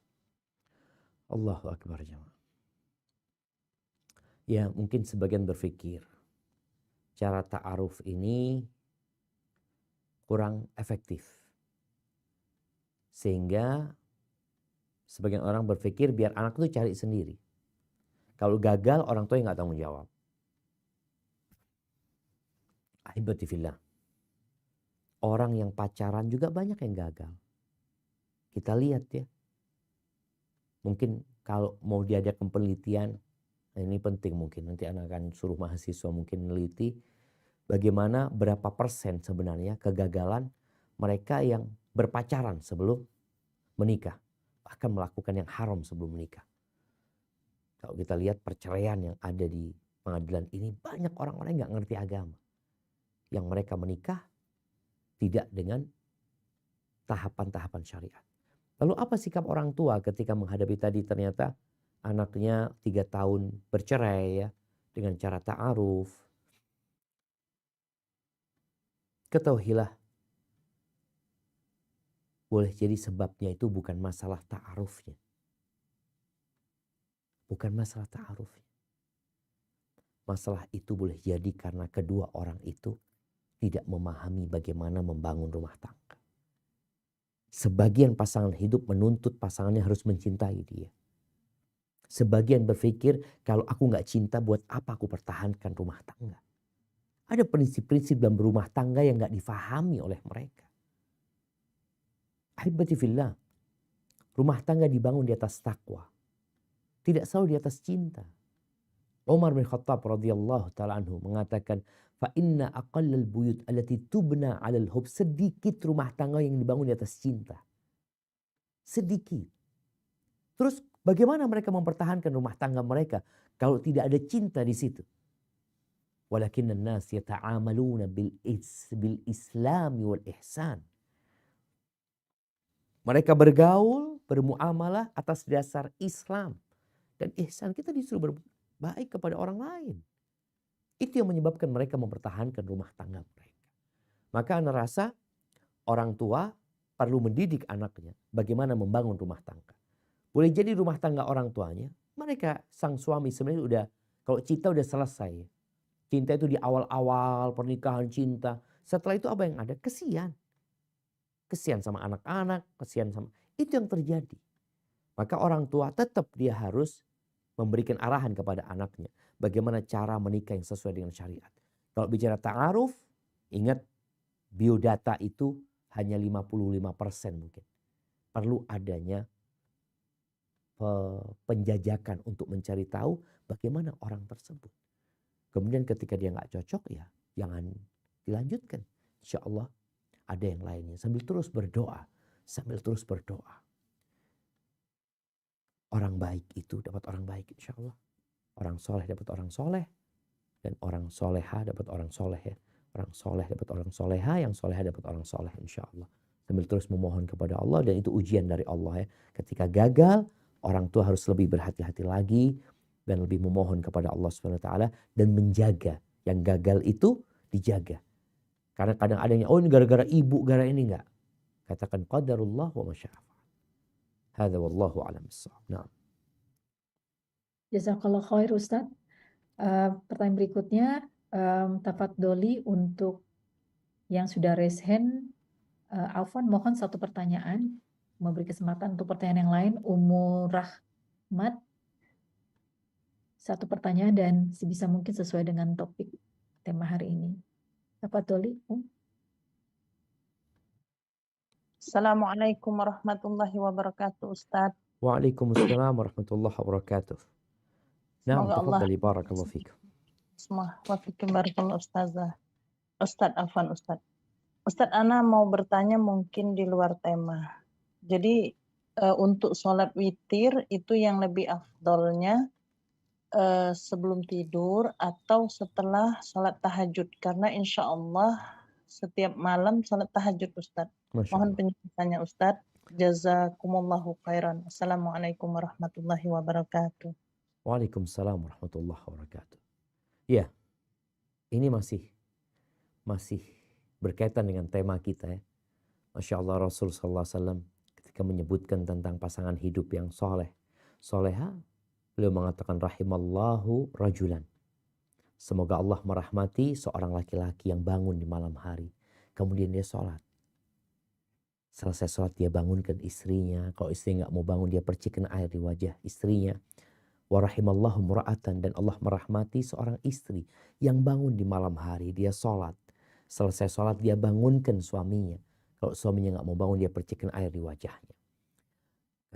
Speaker 3: Allahu Akbar jemaah. Ya mungkin sebagian berpikir cara ta'aruf ini kurang efektif. Sehingga sebagian orang berpikir biar anak itu cari sendiri. Kalau gagal orang tua yang gak tanggung jawab. Ahibati fillah. Orang yang pacaran juga banyak yang gagal. Kita lihat ya. Mungkin kalau mau diadakan penelitian, ini penting mungkin. Nanti anak akan suruh mahasiswa mungkin meneliti. Bagaimana berapa persen sebenarnya kegagalan mereka yang berpacaran sebelum menikah. Bahkan melakukan yang haram sebelum menikah. Kalau kita lihat perceraian yang ada di pengadilan ini, banyak orang-orang yang gak ngerti agama. Yang mereka menikah tidak dengan tahapan-tahapan syariat. Lalu apa sikap orang tua ketika menghadapi tadi ternyata anaknya 3 tahun bercerai ya, dengan cara ta'aruf. Ketahuilah, boleh jadi sebabnya itu bukan masalah ta'arufnya. Bukan masalah ta'arufnya. Masalah itu boleh jadi karena kedua orang itu tidak memahami bagaimana membangun rumah tangga. Sebagian pasangan hidup menuntut pasangannya harus mencintai dia. Sebagian berpikir kalau aku gak cinta buat apa aku pertahankan rumah tangga. Ada prinsip-prinsip dalam berumah tangga yang gak difahami oleh mereka. Ahibati fillah, rumah tangga dibangun di atas takwa. Tidak selalu di atas cinta. Umar bin Khattab radhiyallahu ta'ala anhu mengatakan, fa inna aqallal buyut allati tubna 'alal hub, sedikit rumah tangga yang dibangun di atas cinta. Sedikit. Terus bagaimana mereka mempertahankan rumah tangga mereka kalau tidak ada cinta di situ? Walakinnan nas yata'amaluna bil islami wal ihsan. Mereka bergaul, bermuamalah atas dasar Islam dan ihsan. Kita disuruh berbaik kepada orang lain. Itu yang menyebabkan mereka mempertahankan rumah tangga mereka. Maka Anda rasa orang tua perlu mendidik anaknya bagaimana membangun rumah tangga. Boleh jadi rumah tangga orang tuanya, mereka sang suami sebenarnya udah, kalau cinta udah selesai. Cinta itu di awal-awal pernikahan cinta. Setelah itu apa yang ada? Kesian. Kesian sama anak-anak, kesian sama, itu yang terjadi. Maka orang tua tetap dia harus memberikan arahan kepada anaknya. Bagaimana cara menikah yang sesuai dengan syariat. Kalau bicara ta'aruf, ingat biodata itu hanya 55% mungkin. Perlu adanya penjajakan untuk mencari tahu bagaimana orang tersebut. Kemudian ketika dia nggak cocok ya jangan dilanjutkan. Insya Allah ada yang lainnya. Sambil terus berdoa. Sambil terus berdoa. Orang baik itu dapat orang baik insya Allah. Orang soleh dapat orang soleh. Dan orang soleha dapat orang soleh ya. Orang soleh dapat orang soleha. Yang soleha dapat orang soleh insya Allah. Sambil terus memohon kepada Allah. Dan itu ujian dari Allah ya. Ketika gagal, orang tua harus lebih berhati-hati lagi. Dan lebih memohon kepada Allah SWT. Dan menjaga. Yang gagal itu dijaga. Karena kadang ada yang, oh ini gara-gara ibu, gara ini enggak. Katakan qadarullah wa masya'afa'al. Hadza wallahu a'lam bissawab. Nah.
Speaker 2: Jazakallah khair Ustaz. Pertanyaan berikutnya, tafadholi untuk yang sudah raise hand, Afwan mohon satu pertanyaan, memberi kesempatan untuk pertanyaan yang lain. Umur Rahmat, satu pertanyaan dan sebisa mungkin sesuai dengan topik tema hari ini. Tafadholi.
Speaker 7: Assalamualaikum warahmatullahi wabarakatuh, Ustaz.
Speaker 3: Waalaikumsalam warahmatullahi wabarakatuh. Nah,
Speaker 7: Semoga Allah
Speaker 3: tafadhali barakallahu fikum.
Speaker 7: semua wafikum barakallahu Ustazah. Ustaz Afwan Ustaz. Ustaz Ana mau bertanya mungkin di luar tema. Jadi untuk sholat witir itu yang lebih afdolnya sebelum tidur atau setelah sholat tahajud, karena insya Allah setiap malam sholat tahajud Ustaz. Mohon penjelasannya Ustaz. Jazakumullahu khairan. Assalamualaikum warahmatullahi wabarakatuh.
Speaker 3: Waalaikumsalam warahmatullahi wabarakatuh. Ya, ini masih berkaitan dengan tema kita ya. Masya Allah Rasul sallallahu alaihi wasallam ketika menyebutkan tentang pasangan hidup yang soleh, soleha, beliau mengatakan rahimallahu rajulan. Semoga Allah merahmati seorang laki-laki yang bangun di malam hari. Kemudian dia sholat. Selesai sholat dia bangunkan istrinya. Kalau istri nggak mau bangun dia percikan air di wajah istrinya. Wa rahimallahu mura'atan, dan Allah merahmati seorang istri yang bangun di malam hari. Dia sholat. Selesai sholat dia bangunkan suaminya. Kalau suaminya nggak mau bangun dia percikan air di wajahnya.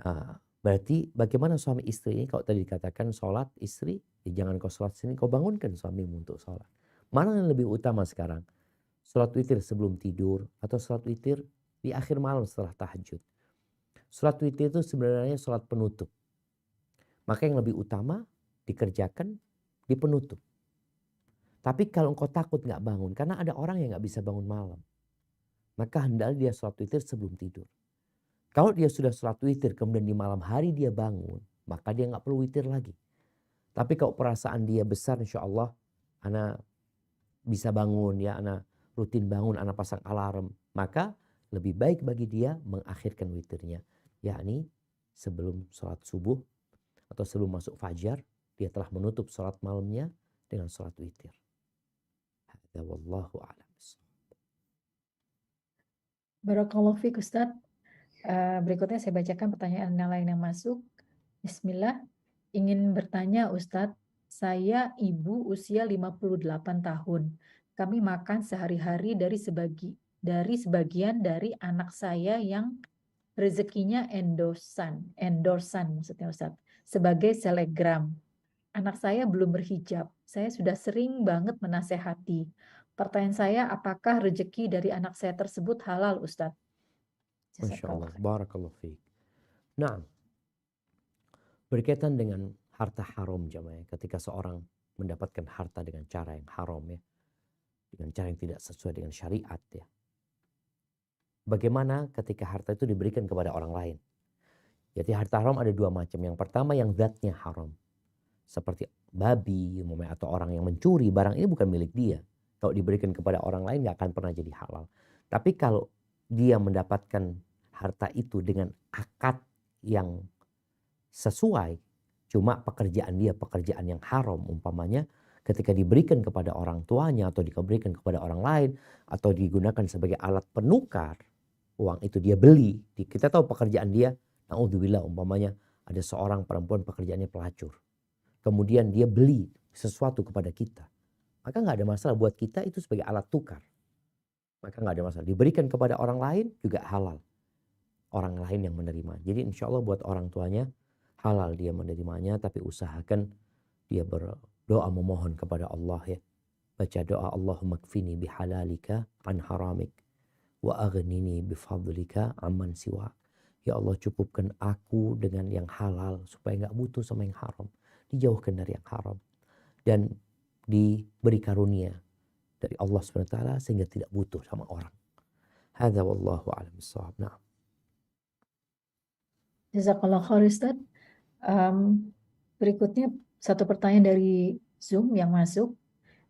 Speaker 3: Nah, berarti bagaimana suami istri ini? Kalau tadi dikatakan sholat istri, ya jangan kau sholat sini, kau bangunkan suamimu untuk sholat. Mana yang lebih utama sekarang? Sholat witir sebelum tidur atau sholat witir di akhir malam setelah tahajud? Sholat witir itu sebenarnya sholat penutup. Maka yang lebih utama dikerjakan di penutup. Tapi kalau engkau takut nggak bangun, karena ada orang yang nggak bisa bangun malam. maka hendaknya dia sholat witir sebelum tidur. Kalau dia sudah sholat witir kemudian di malam hari dia bangun, maka dia nggak perlu witir lagi. Tapi kalau perasaan dia besar, insya Allah ana bisa bangun ya, ana rutin bangun, ana pasang alarm, maka lebih baik bagi dia mengakhirkan witirnya, yakni sebelum sholat subuh atau sebelum masuk fajar dia telah menutup sholat malamnya dengan sholat witir. Hadza wallahu a'lam.
Speaker 2: Barakallahu fiik Ustadz. Berikutnya saya bacakan pertanyaan yang lain yang masuk. Bismillah. Ingin bertanya Ustadz, saya ibu usia 58 tahun. Kami makan sehari-hari dari sebagian dari anak saya yang rezekinya endorsan maksudnya Ustadz, sebagai selegram. Anak saya belum berhijab. Saya sudah sering banget menasehati. Pertanyaan saya, apakah rezeki dari anak saya tersebut halal, Ustadz?
Speaker 3: Masya Allah, barakallahu fiik. Nah, berkaitan dengan harta haram jamaah, ketika seorang mendapatkan harta dengan cara yang haram ya, dengan cara yang tidak sesuai dengan syariat ya. Bagaimana ketika harta itu diberikan kepada orang lain? Jadi harta haram ada dua macam. Yang pertama yang zatnya haram. Seperti babi atau orang yang mencuri, barang ini bukan milik dia. Kalau diberikan kepada orang lain gak akan pernah jadi halal. Tapi kalau dia mendapatkan harta itu dengan akad yang sesuai, cuma pekerjaan dia pekerjaan yang haram, umpamanya ketika diberikan kepada orang tuanya atau diberikan kepada orang lain atau digunakan sebagai alat penukar, uang itu dia beli. Kita tahu pekerjaan dia, naudzubillah, umpamanya ada seorang perempuan pekerjaannya pelacur. Kemudian dia beli sesuatu kepada kita. Maka nggak ada masalah buat kita itu sebagai alat tukar. Maka nggak ada masalah. Diberikan kepada orang lain juga halal. Orang lain yang menerima. Jadi insya Allah buat orang tuanya halal dia menerimanya. Tapi usahakan dia berdoa memohon kepada Allah ya. Baca doa Allahumma kfini bihalalika an haramik. Wa aghnini bifadlika amman siwa. Ya Allah cukupkan aku dengan yang halal. Supaya nggak butuh sama yang haram. Dijauhkan dari yang haram. Dan diberi karunia dari Allah SWT sehingga tidak butuh sama orang. Hadza wallahu a'lam bissawab. Nah.
Speaker 2: Jazakallah khair Ustaz. Berikutnya satu pertanyaan dari Zoom yang masuk.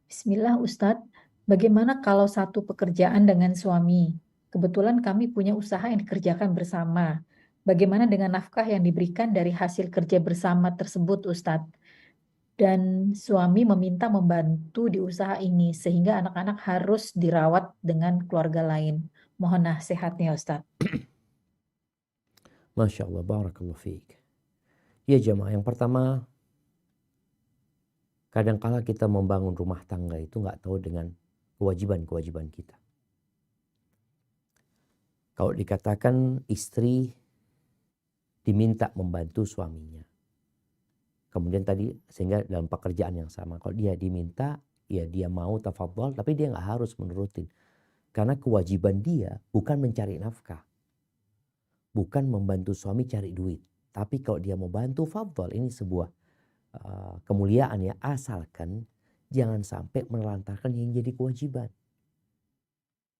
Speaker 2: Bismillah Ustadz, bagaimana kalau satu pekerjaan dengan suami? Kebetulan kami punya usaha yang dikerjakan bersama. Bagaimana dengan nafkah yang diberikan dari hasil kerja bersama tersebut Ustadz? Dan suami meminta membantu di usaha ini sehingga anak-anak harus dirawat dengan keluarga lain. Mohon nasihatnya Ustadz.
Speaker 3: Masya Allah, barakallahu fiik. Ya jemaah, yang pertama, kadangkala kita membangun rumah tangga itu nggak tahu dengan kewajiban-kewajiban kita. Kalau dikatakan istri diminta membantu suaminya. Kemudian tadi sehingga dalam pekerjaan yang sama. Kalau dia diminta, ya dia mau tafadhol, tapi dia nggak harus menurutin. Karena kewajiban dia bukan mencari nafkah. Bukan membantu suami cari duit. Tapi kalau dia mau bantu, fadhol. Ini sebuah kemuliaan ya. Asalkan jangan sampai menelantarkan yang jadi kewajiban.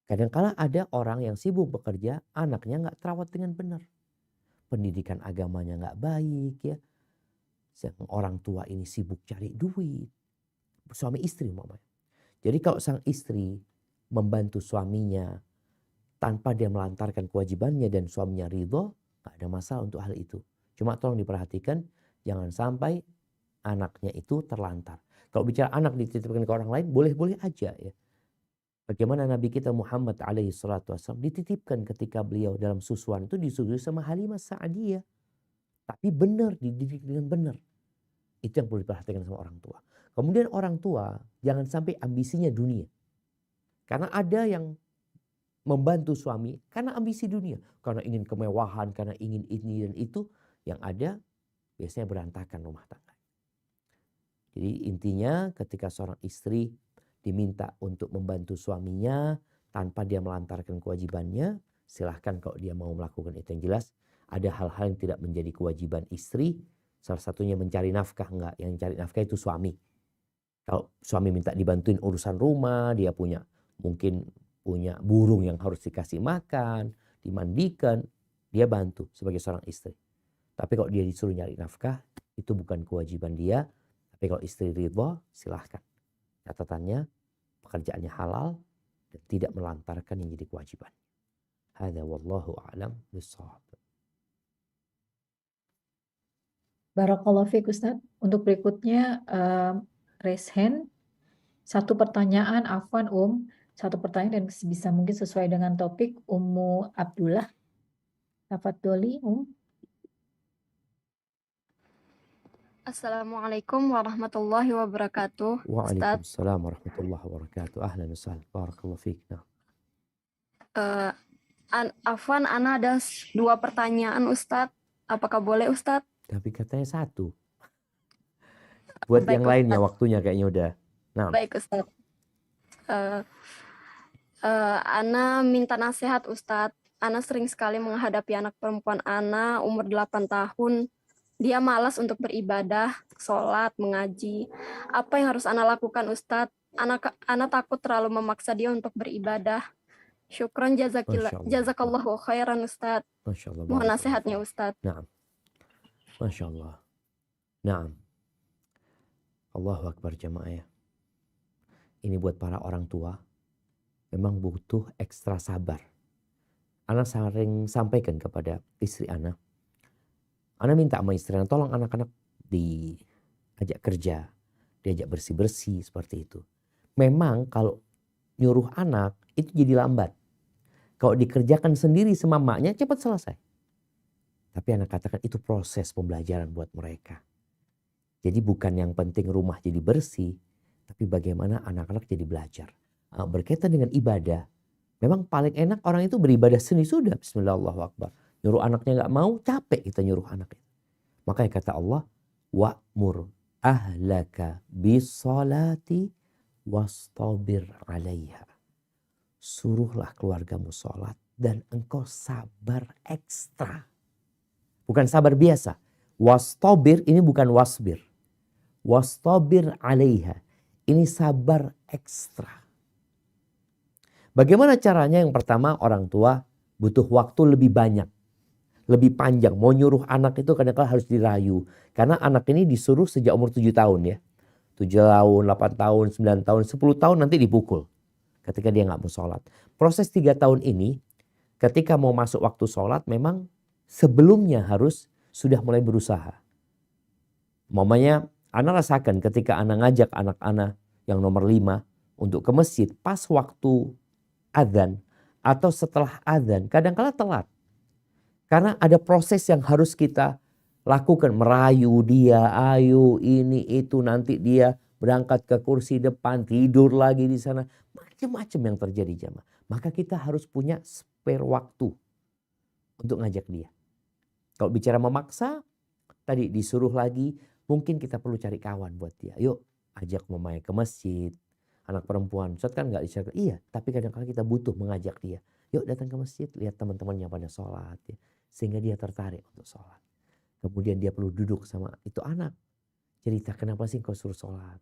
Speaker 3: Kadang-kala ada orang yang sibuk bekerja, anaknya nggak terawat dengan benar. Pendidikan agamanya nggak baik ya. Orang tua ini sibuk cari duit. Suami istri umpamanya. Jadi kalau sang istri membantu suaminya tanpa dia melantarkan kewajibannya dan suaminya ridho, gak ada masalah untuk hal itu. Cuma tolong diperhatikan, jangan sampai anaknya itu terlantar. Kalau bicara anak dititipkan ke orang lain, boleh-boleh aja ya. Bagaimana Nabi kita Muhammad alaihi salatu wasallam dititipkan ketika beliau dalam susuan itu disusui sama Halimah Sa'diyah. Tapi benar, dididik dengan benar. Itu yang perlu diperhatikan sama orang tua. Kemudian orang tua jangan sampai ambisinya dunia. Karena ada yang membantu suami karena ambisi dunia. Karena ingin kemewahan, karena ingin ini dan itu. Yang ada biasanya berantakan rumah tangga. Jadi intinya ketika seorang istri diminta untuk membantu suaminya tanpa dia melantarkan kewajibannya, silahkan kalau dia mau melakukan itu. Yang jelas ada hal-hal yang tidak menjadi kewajiban istri. Salah satunya mencari nafkah, enggak. Yang cari nafkah itu suami. Kalau suami minta dibantuin urusan rumah, dia punya mungkin punya burung yang harus dikasih makan, dimandikan, dia bantu sebagai seorang istri. Tapi kalau dia disuruh nyari nafkah, itu bukan kewajiban dia. Tapi kalau istri ridho, silahkan. Catatannya, pekerjaannya halal dan tidak melantarkan yang jadi kewajiban. Hadza wallahu a'lam bishawab.
Speaker 2: Barakallahu fiik Ustaz. Untuk berikutnya raise hand. Satu pertanyaan, afwan satu pertanyaan dan sebisa mungkin sesuai dengan topik. Ummu Abdullah. Tafadholi
Speaker 8: Assalamualaikum warahmatullahi wabarakatuh. Ustadz,
Speaker 3: Waalaikumsalam warahmatullahi wabarakatuh. Ahlan wa sahlan. Barakallahu fiik. Nah.
Speaker 8: Afwan, Ana ada 2 pertanyaan Ustadz. Apakah boleh Ustadz?
Speaker 3: Tapi katanya 1. Buat
Speaker 8: Baik,
Speaker 3: yang lainnya
Speaker 8: Ustadz.
Speaker 3: waktunya kayaknya udah. Nah.
Speaker 8: Baik Ustadz. Ana minta nasihat Ustadz. Ana sering sekali menghadapi anak perempuan Ana umur 8 tahun. Dia malas untuk beribadah, sholat, mengaji. Apa yang harus Ana lakukan Ustadz? Ana takut terlalu memaksa dia untuk beribadah. Syukran jazakallahu khairan Ustadz.
Speaker 3: Masya Allah.
Speaker 8: Mohon nasihatnya Ustadz.
Speaker 3: Naam. Masya Allah. Naam. Allahu Akbar jamaah ya. Ini buat para orang tua. Memang butuh ekstra sabar. Ana sering sampaikan kepada istri Ana. Ana minta sama istri Ana, tolong anak-anak diajak kerja. Diajak bersih-bersih seperti itu. Memang kalau nyuruh anak itu jadi lambat. Kalau dikerjakan sendiri sama maknya cepat selesai. Tapi anak katakan itu proses pembelajaran buat mereka. Jadi bukan yang penting rumah jadi bersih. Tapi bagaimana anak-anak jadi belajar. Berkaitan dengan ibadah. Memang paling enak orang itu beribadah sendiri sudah. Bismillahirrahmanirrahim. Nyuruh anaknya gak mau, capek kita nyuruh anaknya. Makanya kata Allah. Wa'mur ahlaka bisolati wastabir alaiha. Suruhlah keluargamu sholat dan engkau sabar ekstra. Bukan sabar biasa. Wastabir ini bukan wasbir. Wastabir alaiha. Ini sabar ekstra. Bagaimana caranya? Yang pertama, orang tua butuh waktu lebih banyak. Lebih panjang. Mau nyuruh anak itu kadang-kadang harus dirayu. Karena anak ini disuruh sejak umur 7 tahun ya. 7 tahun, 8 tahun, 9 tahun, 10 tahun nanti dipukul. Ketika dia gak mau sholat. Proses 3 tahun ini ketika mau masuk waktu sholat memang sebelumnya harus sudah mulai berusaha. Mamanya, Ana rasakan ketika Ana ngajak anak Ana yang nomor 5 untuk ke masjid pas waktu adzan atau setelah adzan kadang-kala telat. Karena ada proses yang harus kita lakukan. Merayu dia, ayo ini itu, nanti dia berangkat ke kursi depan, tidur lagi di sana. Macam-macam yang terjadi jamaah. Maka kita harus punya spare waktu untuk ngajak dia. Kalau bicara memaksa, tadi disuruh lagi, mungkin kita perlu cari kawan buat dia. Yuk ajak mamanya ke masjid. Anak perempuan, Ustaz kan gak dicari. Iya, tapi kadang-kadang kita butuh mengajak dia. Yuk datang ke masjid, lihat teman-temannya pada sholat. Ya. Sehingga dia tertarik untuk sholat. Kemudian dia perlu duduk sama itu anak. Cerita kenapa sih kau suruh sholat.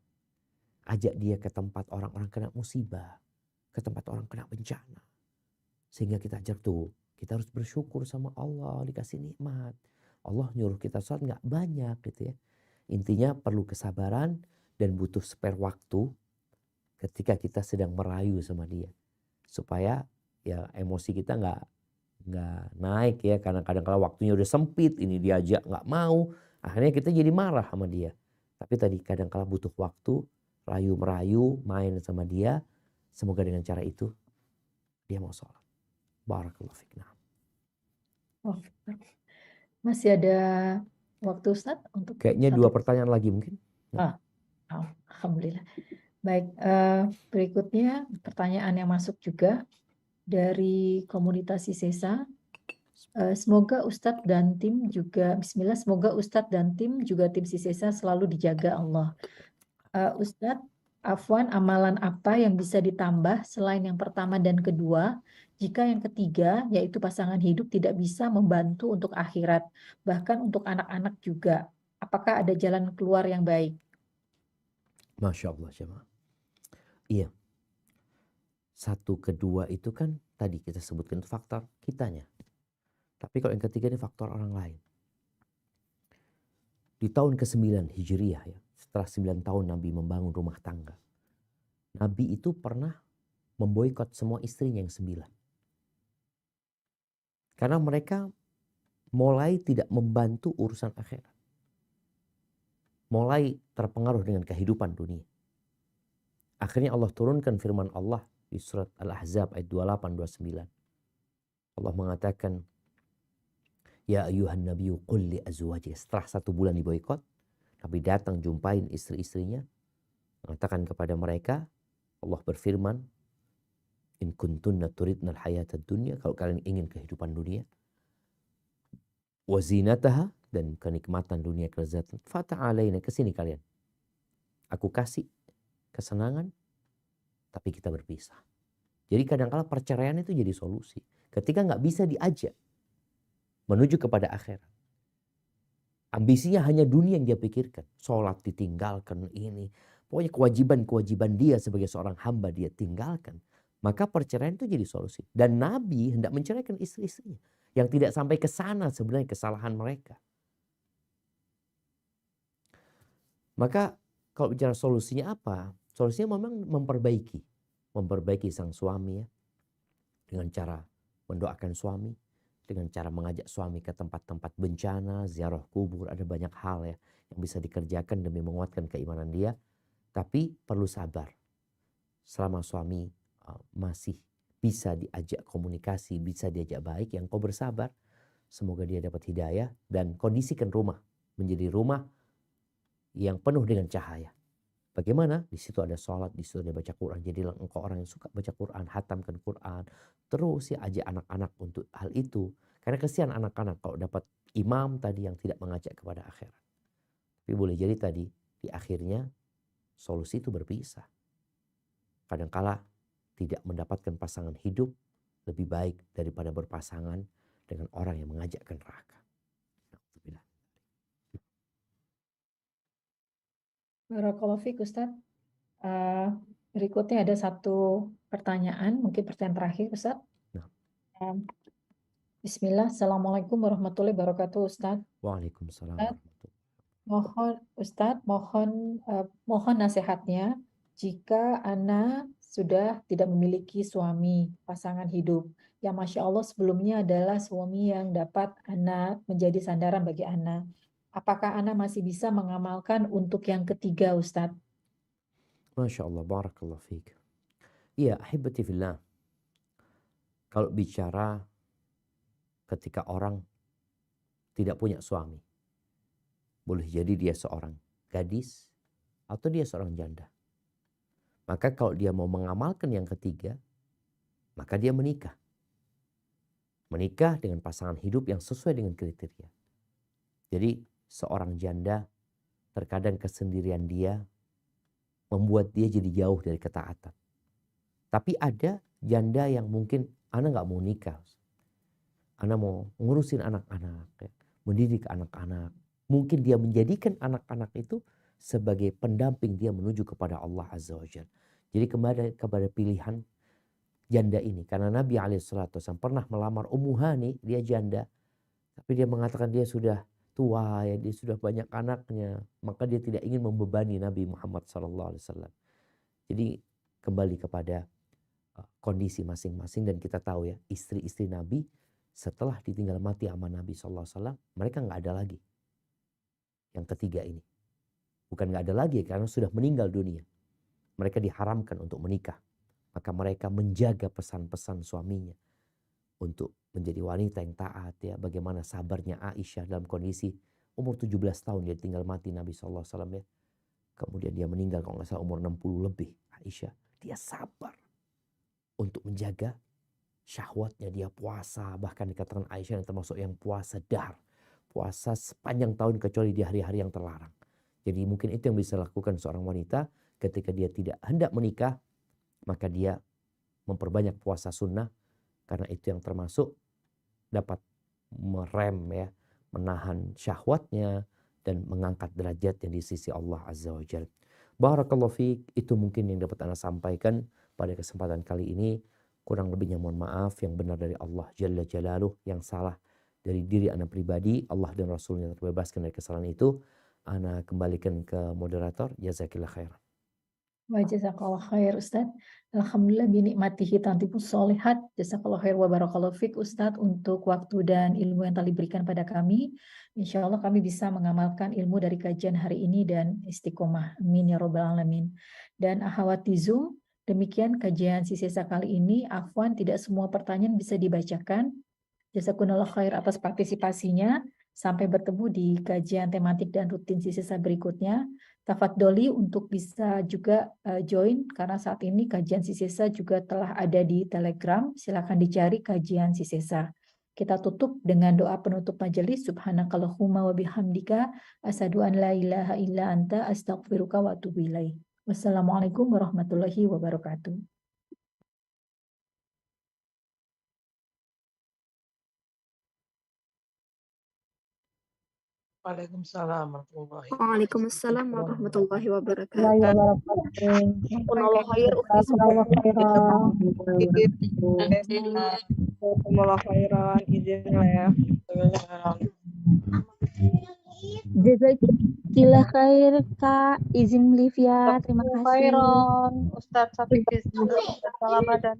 Speaker 3: Ajak dia ke tempat orang-orang kena musibah. Ke tempat orang kena bencana. Sehingga kita ajak tuh. Kita harus bersyukur sama Allah dikasih nikmat. Allah nyuruh kita sholat gak banyak gitu ya. Intinya perlu kesabaran dan butuh spare waktu ketika kita sedang merayu sama dia. Supaya ya emosi kita gak naik ya. Karena kadang-kadang waktunya udah sempit. Ini diajak gak mau. Akhirnya kita jadi marah sama dia. Tapi tadi kadang-kadang butuh waktu. Rayu-merayu, main sama dia. Semoga dengan cara itu dia mau sholat. Barakallahu fiik.
Speaker 2: Masih ada waktu Ustaz untuk
Speaker 3: kayaknya 2 pertanyaan lagi mungkin.
Speaker 2: Alhamdulillah. Baik, berikutnya pertanyaan yang masuk juga dari komunitas Sisesa. Semoga Ustadz dan tim juga, Bismillah, semoga Ustadz dan tim juga tim Sisesa selalu dijaga Allah. Ustadz, afwan, amalan apa yang bisa ditambah selain yang pertama dan kedua, jika yang ketiga, yaitu pasangan hidup tidak bisa membantu untuk akhirat, bahkan untuk anak-anak juga. Apakah ada jalan keluar yang baik?
Speaker 3: Masya Allah jemaah. Iya. Satu, kedua itu kan tadi kita sebutkan itu faktor kitanya. Tapi kalau yang ketiga ini faktor orang lain. Di tahun ke-9 Hijriah ya, setelah 9 tahun Nabi membangun rumah tangga, Nabi itu pernah memboikot semua istrinya yang 9. Karena mereka mulai tidak membantu urusan akhirat. Mulai terpengaruh dengan kehidupan dunia. Akhirnya Allah turunkan firman Allah di surat Al-Ahzab ayat 28-29. Allah mengatakan, Ya ayuhan nabiyyu qul li azwajika. Setelah 1 bulan diboikot, Nabi datang jumpain istri-istrinya, mengatakan kepada mereka, Allah berfirman, In kuntunna turidnal hayatad dunya, kalau kalian ingin kehidupan dunia, wa zinataha, dan kenikmatan dunia, kelezatan, fata'alaina, kesini kalian. Aku kasih kesenangan, tapi kita berpisah. Jadi kadang-kala perceraian itu jadi solusi. Ketika nggak bisa diajak menuju kepada akhirat. Ambisinya hanya dunia yang dia pikirkan. Sholat ditinggalkan ini. Pokoknya kewajiban-kewajiban dia sebagai seorang hamba dia tinggalkan. Maka perceraian itu jadi solusi. Dan Nabi hendak menceraikan istri-istrinya. Yang tidak sampai ke sana sebenarnya kesalahan mereka. Maka kalau bicara solusinya apa? Solusinya memang memperbaiki. Memperbaiki sang suami ya. Dengan cara mendoakan suami. Dengan cara mengajak suami ke tempat-tempat bencana, ziarah kubur. Ada banyak hal ya yang bisa dikerjakan demi menguatkan keimanan dia. Tapi perlu sabar. Selama suami masih bisa diajak komunikasi, bisa diajak baik, yang kau bersabar. Semoga dia dapat hidayah dan kondisikan rumah menjadi rumah yang penuh dengan cahaya. Bagaimana? Di situ ada sholat, di situ ada baca Quran. Jadilah engkau orang yang suka baca Quran, hatamkan Quran. Terus ya ajak anak-anak untuk hal itu. Karena kesian anak-anak kalau dapat imam tadi yang tidak mengajak kepada akhirat. Tapi boleh jadi tadi di akhirnya solusi itu berpisah. Kadangkala tidak mendapatkan pasangan hidup lebih baik daripada berpasangan dengan orang yang mengajak ke neraka.
Speaker 2: Barakallahu fiik Ustadz. Berikutnya ada satu pertanyaan, mungkin pertanyaan terakhir Ustadz.
Speaker 3: Nah.
Speaker 2: Bismillah, Assalamualaikum warahmatullahi wabarakatuh Ustadz.
Speaker 3: Waalaikumsalam.
Speaker 2: Ustadz, mohon nasihatnya jika Ana sudah tidak memiliki suami, pasangan hidup. Yang Masya Allah sebelumnya adalah suami yang dapat Ana menjadi sandaran bagi Ana. Apakah Ana masih bisa mengamalkan untuk yang ketiga Ustadz?
Speaker 3: Masya Allah, barakallahu fiik. Iya, ahibati fillah. Kalau bicara ketika orang tidak punya suami, boleh jadi dia seorang gadis atau dia seorang janda. Maka kalau dia mau mengamalkan yang ketiga, maka dia menikah. Menikah dengan pasangan hidup yang sesuai dengan kriteria. Jadi seorang janda terkadang kesendirian dia membuat dia jadi jauh dari ketaatan. Tapi ada janda yang mungkin Ana nggak mau nikah. Ana mau ngurusin anak-anak, ya, mendidik anak-anak. Mungkin dia menjadikan anak-anak itu sebagai pendamping dia menuju kepada Allah Azza wa Jalla. Jadi kembali kepada pilihan janda ini. Karena Nabi SAW pernah melamar Ummu Hani, dia janda. Tapi dia mengatakan dia sudah tua, ya, dia sudah banyak anaknya. Maka dia tidak ingin membebani Nabi Muhammad SAW. Jadi kembali kepada kondisi masing-masing. Dan kita tahu ya, istri-istri Nabi setelah ditinggal mati sama Nabi SAW, mereka nggak ada lagi. Yang ketiga ini. Bukan nggak ada lagi karena sudah meninggal dunia. Mereka diharamkan untuk menikah. Maka mereka menjaga pesan-pesan suaminya. Untuk menjadi wanita yang taat ya. Bagaimana sabarnya Aisyah dalam kondisi umur 17 tahun dia tinggal mati Nabi SAW ya. Kemudian dia meninggal kalau nggak salah umur 60 lebih Aisyah. Dia sabar untuk menjaga syahwatnya. Dia puasa. Bahkan dikatakan Aisyah yang termasuk yang puasa dahar. Puasa sepanjang tahun kecuali di hari-hari yang terlarang. Jadi mungkin itu yang bisa dilakukan seorang wanita ketika dia tidak hendak menikah. Maka dia memperbanyak puasa sunnah. Karena itu yang termasuk dapat merem ya. Menahan syahwatnya. Dan mengangkat derajatnya di sisi Allah Azza wa Jalla. Barakallahu fiik. Itu mungkin yang dapat Ana sampaikan. Pada kesempatan kali ini kurang lebihnya mohon maaf, yang benar dari Allah Jalla Jalaluh, yang salah dari diri ana pribadi. Allah dan Rasulnya terbebaskan dari kesalahan itu. Ana kembalikan ke moderator. Jazakillah khairan.
Speaker 2: Wa jazakallah khair Ustaz. Alhamdulillah binikmatihi tantibus solihat. Jazakallah khair wa barakallahu fik Ustaz untuk waktu dan ilmu yang telah diberikan pada kami. Insya Allah kami bisa mengamalkan ilmu dari kajian hari ini dan istiqomah. Amin ya robbal alamin. Dan akhwati Zoom, demikian kajian sisa kali ini. Afwan, tidak semua pertanyaan bisa dibacakan. Jazakumullah khair atas partisipasinya. Sampai bertemu di kajian tematik dan rutin sisa berikutnya. Tafadholi untuk bisa juga join karena saat ini kajian sisa juga telah ada di Telegram. Silakan dicari kajian sisa. Kita tutup dengan doa penutup majelis. Subhanakallahumma wa bihamdika asyhadu an la ilaha illa anta astaghfiruka wa atubu ilaik. Wassalamualaikum warahmatullahi wabarakatuh.
Speaker 7: Waalaikumsalam warahmatullahi
Speaker 8: Waalaikumsalam warahmatullahi wabarakatuh.
Speaker 4: Wabarakatuh.
Speaker 8: Jazakumullah khair ukti
Speaker 4: Jazakallah khairan.
Speaker 6: Jazakumullah khairan, izin ya.
Speaker 4: Jazakillah khair Kak, izin live ya. Terima kasih.
Speaker 7: Khairan, Ustadz Safikis, Ustadz Ramadan.